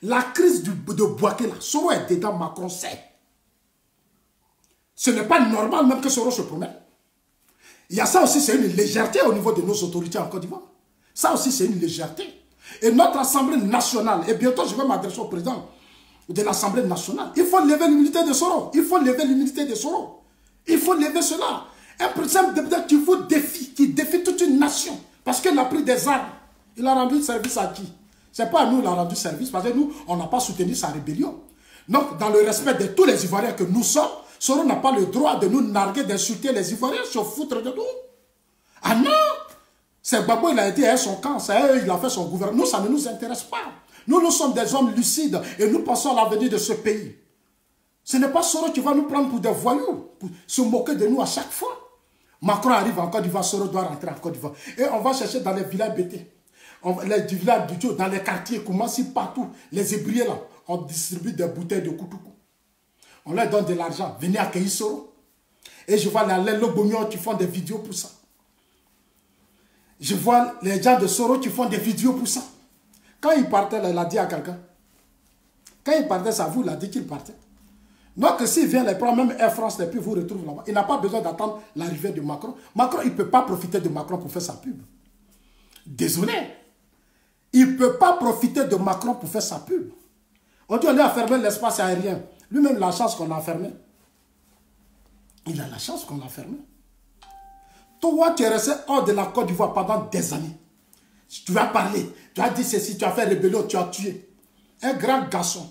la crise de Bouaké, là, Soro est dedans, Macron sait. Ce n'est pas normal même que Soro se promène. Il y a ça aussi, c'est une légèreté au niveau de nos autorités en Côte d'Ivoire. Ça aussi, c'est une légèreté. Et notre Assemblée nationale, et bientôt je vais m'adresser au président de l'Assemblée nationale, il faut lever l'immunité de Soro. Il faut lever l'immunité de Soro. Il faut lever cela. Un président qui vous défie, qui défie toute une nation, parce qu'il a pris des armes. Il a rendu service à qui? Ce n'est pas à nous qu'il a rendu service, parce que nous, on n'a pas soutenu sa rébellion. Donc, dans le respect de tous les Ivoiriens que nous sommes, Soro n'a pas le droit de nous narguer, d'insulter les Ivoiriens, se foutre de nous. Ah non! C'est Gbagbo, il a été à son camp, il a fait son gouvernement. Nous, ça ne nous intéresse pas. Nous sommes des hommes lucides et nous pensons à l'avenir de ce pays. Ce n'est pas Soro qui va nous prendre pour des voyous, pour se moquer de nous à chaque fois. Macron arrive en Côte d'Ivoire, Soro doit rentrer en Côte d'Ivoire. Et on va chercher dans les villages BT, les villages du Dieu, dans les quartiers, comment si partout, les ébriers là, on distribue des bouteilles de Koutoukou. On leur donne de l'argent, venez accueillir Soro. Et je vois les Lobognon qui font des vidéos pour ça. Je vois les gens de Soro qui font des vidéos pour ça. Quand il partait, là, il a dit à quelqu'un. Quand il partait, ça vous, il a dit qu'il partait. Donc, s'il vient les prendre, même Air France, et puis vous retrouve là-bas, il n'a pas besoin d'attendre l'arrivée de Macron. Macron, il ne peut pas profiter de Macron pour faire sa pub. Désolé. Il ne peut pas profiter de Macron pour faire sa pub. On dit on a fermé l'espace aérien. Lui-même, la chance qu'on a fermé. Il a la chance qu'on l'a fermé. Toi, tu es resté hors de la Côte d'Ivoire pendant des années. Tu as parlé, tu as dit ceci, tu as fait rébellion, tu as tué. Un grand garçon,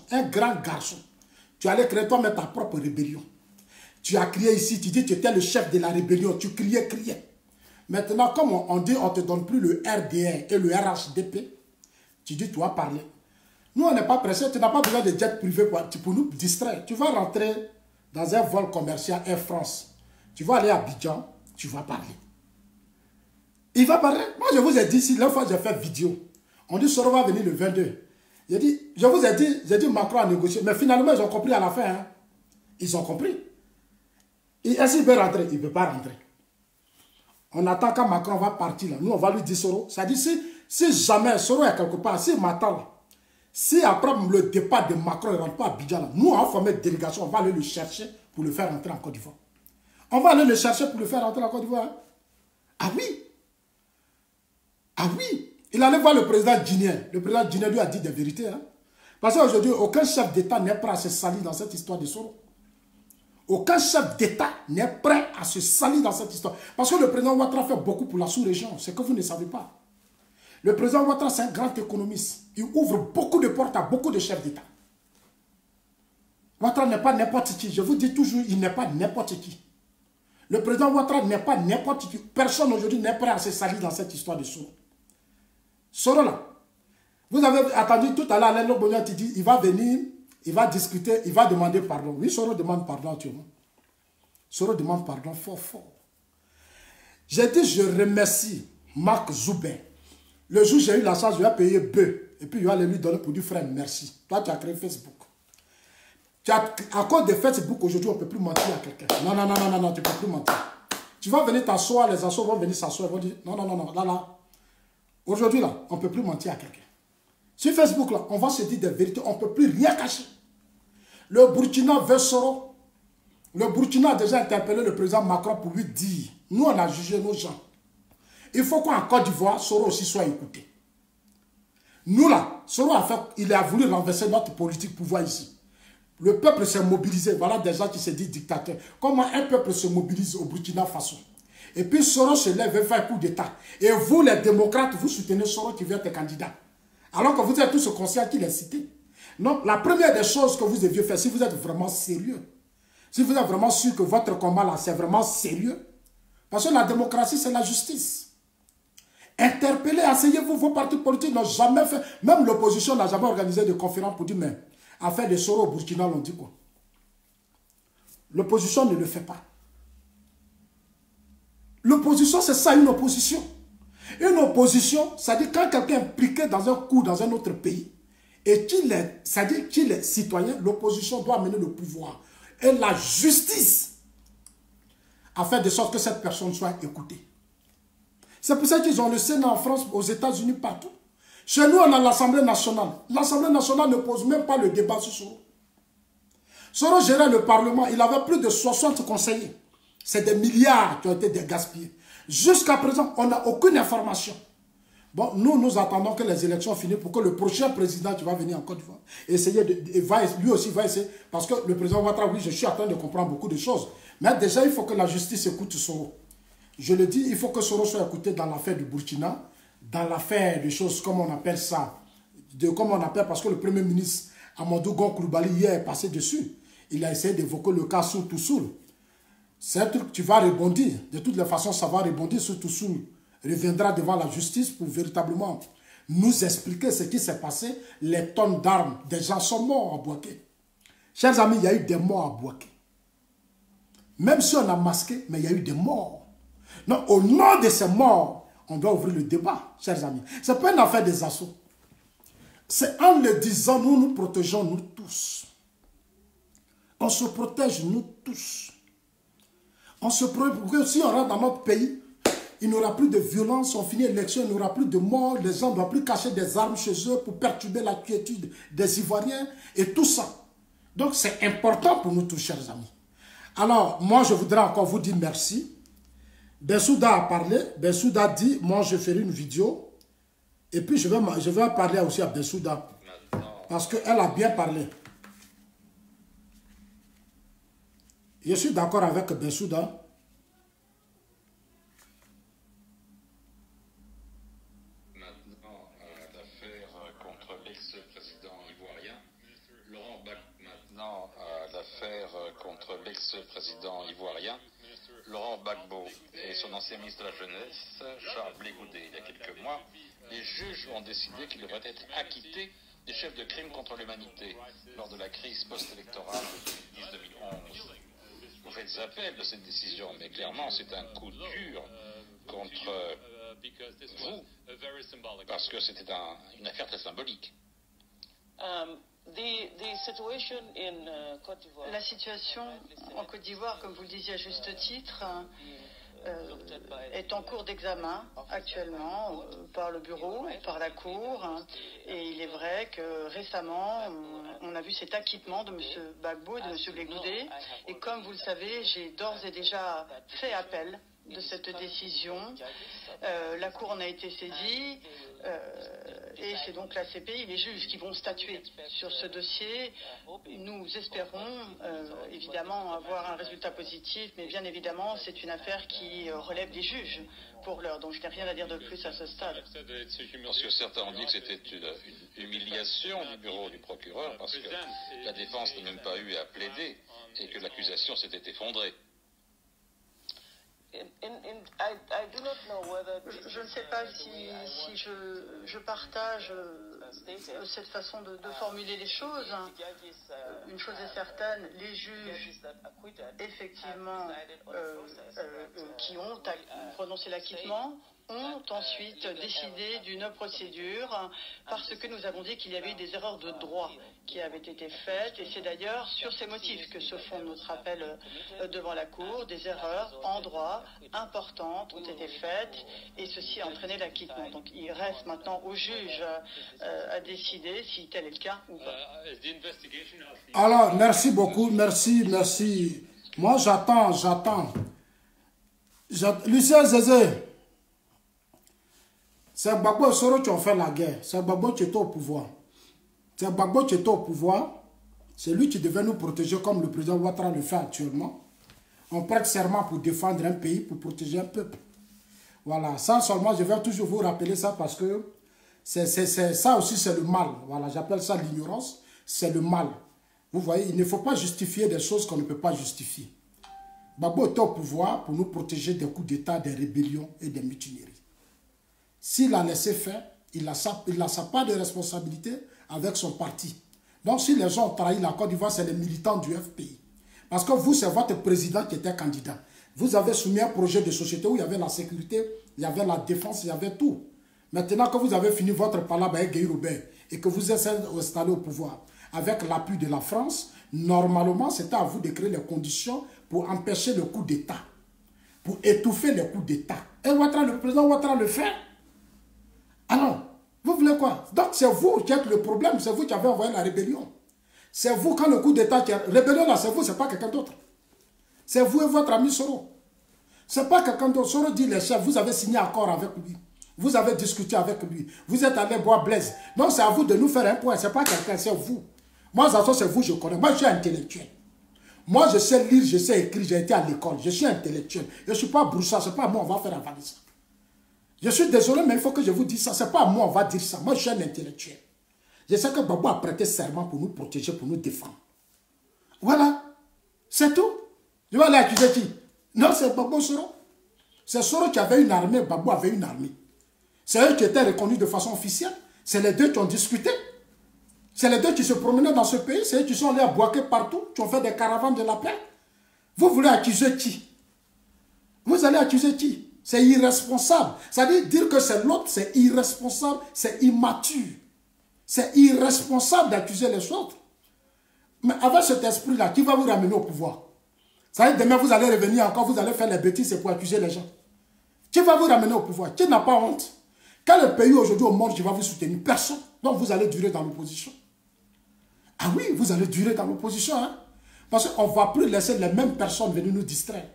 Tu allais créer toi-même ta propre rébellion. Tu as crié ici, tu dis que tu étais le chef de la rébellion, tu criais. Maintenant, comme on dit, on ne te donne plus le RDR et le RHDP, tu dis, tu vas parler. Nous, on n'est pas pressé, tu n'as pas besoin de jet privé pour nous distraire. Tu vas rentrer dans un vol commercial Air France. Tu vas aller à Abidjan, tu vas parler. Il va parler. Moi, je vous ai dit, si l'autre fois j'ai fait vidéo, on dit Soro va venir le 22. Je vous ai dit Macron a négocié. Mais finalement, ils ont compris à la fin. Hein. Ils ont compris. Est-ce qu'il peut rentrer? Il ne peut pas rentrer. On attend quand Macron va partir. Là. Nous, on va lui dire Soro. Ça dit, si jamais Soro est quelque part, s'il m'attend là, si après le départ de Macron ne rentre pas à Abidjan, là, nous, on va former une délégation, on va aller le chercher pour le faire rentrer en Côte d'Ivoire. On va aller le chercher pour le faire rentrer en Côte d'Ivoire. Hein. Ah oui. Ah oui. Il allait voir le président Guinéen. Le président Guinéen lui a dit des vérités. Hein. Parce qu'aujourd'hui, aucun chef d'État n'est prêt à se salir dans cette histoire de Soro. Aucun chef d'État n'est prêt à se salir dans cette histoire. Parce que le président Ouattara fait beaucoup pour la sous-région. C'est que vous ne savez pas. Le président Ouattara, c'est un grand économiste. Il ouvre beaucoup de portes à beaucoup de chefs d'État. Ouattara n'est pas n'importe qui. Je vous dis toujours, il n'est pas n'importe qui. Le président Ouattara n'est pas n'importe qui. Personne aujourd'hui n'est prêt à se salir dans cette histoire de Soro. Soro là, vous avez attendu tout à l'heure, Alain Lobognon qui dit, il va venir, il va discuter, il va demander pardon. Oui, Soro demande pardon actuellement. Soro demande pardon fort. J'ai dit, je remercie Marc Zoubin. Le jour où j'ai eu la chance, je vais payer bœuf. Et puis, il va lui donner pour dire, frère, merci. Toi, tu as créé Facebook. À cause de Facebook, aujourd'hui, on ne peut plus mentir à quelqu'un. Non, tu ne peux plus mentir. Tu vas venir t'asseoir, les asseoirs vont venir s'asseoir, ils vont dire, non, là. Aujourd'hui, là, on ne peut plus mentir à quelqu'un. Sur Facebook, là, on va se dire des vérités, on ne peut plus rien cacher. Le Burkina veut Soro. Le Burkina a déjà interpellé le président Macron pour lui dire, nous, on a jugé nos gens. Il faut qu'en Côte d'Ivoire, Soro aussi soit écouté. Nous, là, Soro il a voulu renverser notre politique pouvoir ici. Le peuple s'est mobilisé. Voilà des gens qui se disent dictateurs. Comment un peuple se mobilise au Burkina Faso? Et puis Soro se lève et fait un coup d'État. Et vous, les démocrates, vous soutenez Soro qui veut être candidat. Alors que vous êtes tous conscients qu'il est cité. Donc, la première des choses que vous deviez faire, si vous êtes vraiment sérieux, si vous êtes vraiment sûr que votre combat là, c'est vraiment sérieux, parce que la démocratie, c'est la justice. Interpellez, asseyez-vous, vos partis politiques n'ont jamais fait, même l'opposition n'a jamais organisé de conférence pour dire, mais affaire de Soro au Burkina, on dit quoi? L'opposition ne le fait pas. L'opposition, c'est ça, une opposition. Une opposition, ça dit quand quelqu'un est impliqué dans un coup dans un autre pays, et qu'il est citoyen, l'opposition doit amener le pouvoir et la justice à faire de sorte que cette personne soit écoutée. C'est pour ça qu'ils ont le Sénat en France, aux États-Unis, partout. Chez nous, on a l'Assemblée nationale. L'Assemblée nationale ne pose même pas le débat sur Soro. Soro gérait le Parlement, il avait plus de 60 conseillers. C'est des milliards qui ont été gaspillés. Jusqu'à présent, on n'a aucune information. Bon, nous attendons que les élections finissent pour que le prochain président qui va venir en Côte d'Ivoire essayer lui aussi va essayer. Parce que le président Ouattara, oui, je suis en train de comprendre beaucoup de choses. Mais déjà, il faut que la justice écoute Soro. Je le dis, il faut que Soro soit écouté dans l'affaire du Burkina, dans l'affaire des choses, comme on appelle ça, parce que le premier ministre Amadou Gon Coulibaly hier est passé dessus. Il a essayé d'évoquer le cas sous Toussoul. C'est un truc, tu vas rebondir. De toutes les façons, ça va rebondir sur Toussoul reviendra devant la justice pour véritablement nous expliquer ce qui s'est passé. Les tonnes d'armes, des gens sont morts à Bouaké. Chers amis, il y a eu des morts à Bouaké. Même si on a masqué, mais il y a eu des morts. Donc, au nom de ces morts, on doit ouvrir le débat, chers amis. Ce n'est pas une affaire des assauts. C'est en le disant, nous nous protégeons, nous tous. On se protège, nous tous. On se protège, parce que si on rentre dans notre pays, il n'y aura plus de violence, on finit l'élection, il n'y aura plus de morts, les gens ne doivent plus cacher des armes chez eux pour perturber la quiétude des Ivoiriens et tout ça. Donc c'est important pour nous tous, chers amis. Alors, moi je voudrais encore vous dire merci. Bensouda a parlé, Bensouda dit, moi je ferai une vidéo, et puis je vais parler aussi à Bensouda, parce qu'elle a bien parlé. Je suis d'accord avec Bensouda. Contre l'ex-président ivoirien Laurent Gbagbo et son ancien ministre de la Jeunesse, Charles Blé Goudé. Il y a quelques mois, les juges ont décidé qu'il devrait être acquitté des chefs de crimes contre l'humanité lors de la crise post-électorale de 2010-2011. Vous faites appel de cette décision, mais clairement c'est un coup dur contre vous, parce que c'était une affaire très symbolique. La situation en Côte d'Ivoire, comme vous le disiez à juste titre, est en cours d'examen actuellement par le bureau, par la Cour. Et il est vrai que récemment, on a vu cet acquittement de M. Gbagbo et de M. Blé Goudé. Et comme vous le savez, j'ai d'ores et déjà fait appel de cette décision. La Cour en a été saisie et c'est donc la CPI, les juges qui vont statuer sur ce dossier. Nous espérons évidemment avoir un résultat positif, mais bien évidemment c'est une affaire qui relève des juges pour l'heure, donc je n'ai rien à dire de plus à ce stade. Parce que certains ont dit que c'était une humiliation du bureau du procureur, parce que la défense n'a même pas eu à plaider et que l'accusation s'était effondrée. Je ne sais pas si je partage cette façon de formuler les choses. Une chose est certaine, les juges, effectivement, qui ont prononcé l'acquittement, ont ensuite décidé d'une procédure parce que nous avons dit qu'il y avait eu des erreurs de droit qui avaient été faites, et c'est d'ailleurs sur ces motifs que se fonde notre appel devant la Cour. Des erreurs en droit importantes ont été faites et ceci a entraîné l'acquittement. Donc il reste maintenant au juge à décider si tel est le cas ou pas. Alors, merci beaucoup, merci. Moi j'attends. Lucien Zézé, c'est Gbagbo et Soro qui ont fait la guerre. C'est Gbagbo qui était au pouvoir. C'est Gbagbo qui était au pouvoir. C'est lui qui devait nous protéger comme le président Ouattara le fait actuellement. On prête serment pour défendre un pays, pour protéger un peuple. Voilà, ça seulement, je vais toujours vous rappeler ça parce que ça aussi c'est le mal. Voilà, j'appelle ça l'ignorance, c'est le mal. Vous voyez, il ne faut pas justifier des choses qu'on ne peut pas justifier. Gbagbo était au pouvoir pour nous protéger des coups d'État, des rébellions et des mutineries. S'il a laissé faire, il a sa part de responsabilité avec son parti. Donc si les gens ont trahi la Côte d'Ivoire, c'est les militants du FPI. Parce que vous, c'est votre président qui était candidat. Vous avez soumis un projet de société où il y avait la sécurité, il y avait la défense, il y avait tout. Maintenant que vous avez fini votre palabre avec Guy Robert et que vous êtes installé au pouvoir avec l'appui de la France, normalement, c'était à vous de créer les conditions pour empêcher le coup d'État, pour étouffer les coups d'État. Et Ouattara, le président Ouattara le fait. Alors, vous voulez quoi? Donc c'est vous qui êtes le problème, c'est vous qui avez envoyé la rébellion. C'est vous quand le coup d'État qui a... Rébellion là, c'est vous, c'est pas quelqu'un d'autre. C'est vous et votre ami Soro. C'est pas quelqu'un d'autre. Soro dit les chefs, vous avez signé accord avec lui. Vous avez discuté avec lui. Vous êtes allé boire Blaise. Donc c'est à vous de nous faire un point. C'est pas quelqu'un, c'est vous. Moi, c'est vous, je connais. Moi, je suis intellectuel. Moi, je sais lire, je sais écrire, j'ai été à l'école. Je suis intellectuel. Je ne suis pas broussard, c'est pas à moi, on va faire avaler ça. Je suis désolé, mais il faut que je vous dise ça. Ce n'est pas à moi, on va dire ça. Moi, je suis un intellectuel. Je sais que Gbagbo a prêté serment pour nous protéger, pour nous défendre. Voilà. C'est tout. Je vais aller accuser qui? Non, c'est Gbagbo Soro. C'est Soro qui avait une armée, Gbagbo avait une armée. C'est eux qui étaient reconnus de façon officielle. C'est les deux qui ont discuté. C'est les deux qui se promenaient dans ce pays. C'est eux qui sont allés à Bouaké partout, qui ont fait des caravanes de la paix. Vous voulez accuser qui? Vous allez accuser qui? C'est irresponsable. Ça veut dire que c'est l'autre, c'est irresponsable, c'est immature. C'est irresponsable d'accuser les autres. Mais avec cet esprit-là, qui va vous ramener au pouvoir? Ça veut dire demain, vous allez revenir encore, vous allez faire les bêtises pour accuser les gens. Qui va vous ramener au pouvoir? Qui n'a pas honte? Quel est le pays aujourd'hui au monde qui va vous soutenir? Personne. Donc vous allez durer dans l'opposition. Ah oui, vous allez durer dans l'opposition. Hein? Parce qu'on ne va plus laisser les mêmes personnes venir nous distraire.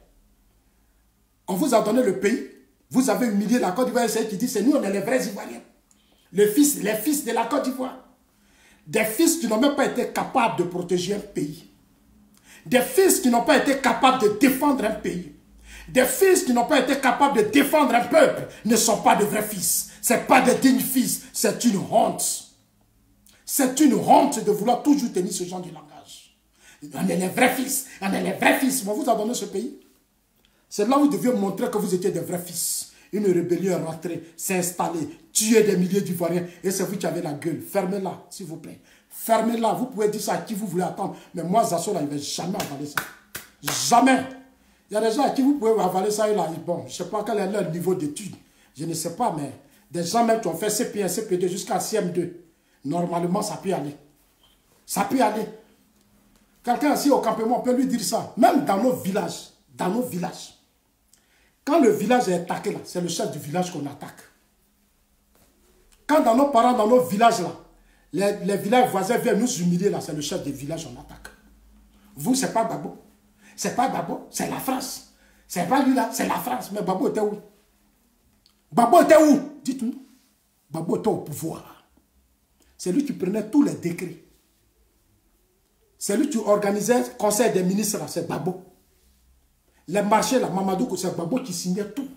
On vous a donné le pays. Vous avez humilié la Côte d'Ivoire. C'est qui dit, c'est nous, on est les vrais Ivoiriens. Les fils de la Côte d'Ivoire. Des fils qui n'ont même pas été capables de protéger un pays. Des fils qui n'ont pas été capables de défendre un pays. Des fils qui n'ont pas été capables de défendre un peuple ne sont pas de vrais fils. Ce n'est pas des dignes fils. C'est une honte. C'est une honte de vouloir toujours tenir ce genre de langage. On est les vrais fils. On est les vrais fils. On vous a donné ce pays. C'est là où vous deviez montrer que vous étiez des vrais fils. Une rébellion est rentrée, s'est installée, tuer des milliers d'Ivoiriens. Et c'est vous qui avez la gueule. Fermez-la, s'il vous plaît. Fermez-la. Vous pouvez dire ça à qui vous voulez attendre. Mais moi, Zasso, là, il ne va jamais avaler ça. Jamais. Il y a des gens à qui vous pouvez avaler ça. Là, bon, je ne sais pas quel est leur niveau d'études. Je ne sais pas, mais des gens même qui ont fait CP1, CP2 jusqu'à CM2. Normalement, ça peut aller. Ça peut aller. Quelqu'un ici au campement peut lui dire ça. Même dans nos villages. Dans nos villages. Quand le village est attaqué, là, c'est le chef du village qu'on attaque. Quand dans nos parents, dans nos villages, là, les villages voisins viennent nous humilier, là, c'est le chef du village qu'on attaque. Vous, c'est pas Gbagbo. C'est pas Gbagbo, c'est la France. C'est pas lui là, c'est la France. Mais Gbagbo était où? Gbagbo était où? Dites-nous. Gbagbo était au pouvoir. C'est lui qui prenait tous les décrets. C'est lui qui organisait le conseil des ministres, là, c'est Gbagbo. Les marchés, là, Mamadou, c'est Gbagbo qui signait tout.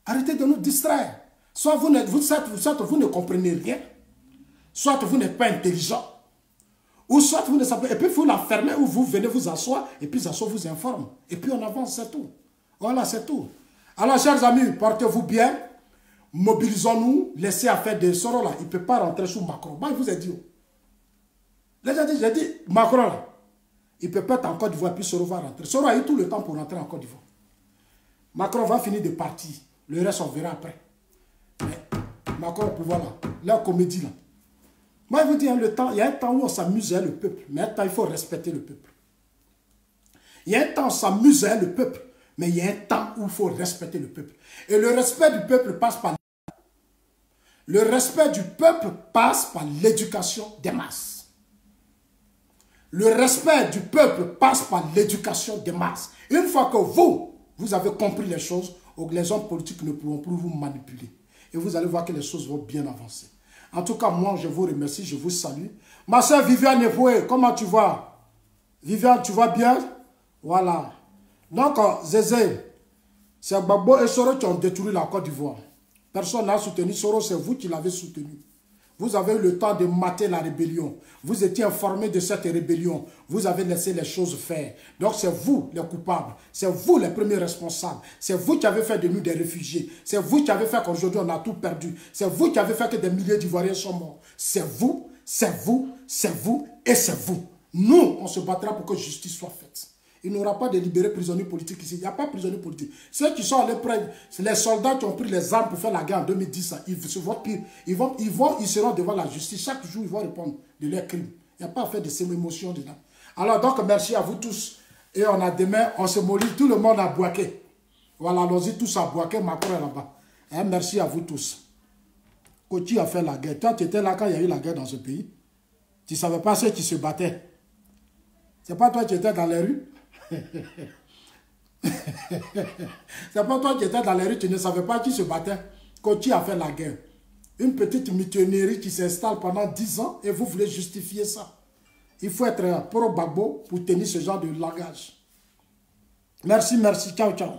Arrêtez de nous distraire. Soit vous ne comprenez rien, soit vous n'êtes pas intelligent, ou soit vous ne savez pas. Et puis vous la fermez, ou vous venez vous asseoir, et puis Zasso vous informe. Et puis on avance, c'est tout. Voilà, c'est tout. Alors, chers amis, portez-vous bien. Mobilisons-nous. Laissez affaire de Soro, là. Il ne peut pas rentrer sous Macron. Moi, il vous a dit. J'ai dit, Macron, là. Il peut pas être en Côte d'Ivoire, puis Soro va rentrer. Soro a eu tout le temps pour rentrer en Côte d'Ivoire. Macron va finir de partir. Le reste, on verra après. Mais Macron, au pouvoir, là. La comédie, là. Moi, je vous dis, hein, il y a un temps où on s'amuse le peuple. Mais un temps, il faut respecter le peuple. Il y a un temps où on s'amuse le peuple. Mais il y a un temps où il faut respecter le peuple. Et le respect du peuple passe par... Le respect du peuple passe par l'éducation des masses. Le respect du peuple passe par l'éducation des masses. Une fois que vous avez compris les choses, les hommes politiques ne pourront plus vous manipuler. Et vous allez voir que les choses vont bien avancer. En tout cas, moi, je vous remercie, je vous salue. Ma soeur Viviane Epoué, comment tu vas? Viviane, tu vas bien? Voilà. Donc, Zézé, c'est Gbagbo et Soro qui ont détruit la Côte d'Ivoire. Personne n'a soutenu Soro, c'est vous qui l'avez soutenu. Vous avez eu le temps de mater la rébellion. Vous étiez informé de cette rébellion. Vous avez laissé les choses faire. Donc c'est vous les coupables. C'est vous les premiers responsables. C'est vous qui avez fait de nous des réfugiés. C'est vous qui avez fait qu'aujourd'hui on a tout perdu. C'est vous qui avez fait que des milliers d'Ivoiriens sont morts. C'est vous, c'est vous, c'est vous et c'est vous. Nous, on se battra pour que justice soit faite. Il n'y aura pas de libérés prisonniers politiques ici. Il n'y a pas de prisonniers politiques. Ceux qui sont allés prendre, les soldats qui ont pris les armes pour faire la guerre en 2010, ils seront devant la justice. Chaque jour, ils vont répondre de leurs crimes. Il n'y a pas à faire de ces émotions dedans. Alors, donc, merci à vous tous. Et on a demain, on se mollit, tout le monde à Bouaké. Voilà, allons-y tous à Bouaké, Macron est là-bas. Hein, merci à vous tous. Koti a fait la guerre. Toi, tu étais là quand il y a eu la guerre dans ce pays. Tu ne savais pas ceux qui se battaient. C'est pas toi qui étais dans les rues. C'est pas toi qui étais dans les rues, tu ne savais pas qui se battait. Koti a fait la guerre. Une petite mutinerie qui s'installe pendant 10 ans et vous voulez justifier ça. Il faut être pro-Gbagbo pour tenir ce genre de langage. Merci, merci. Ciao, ciao.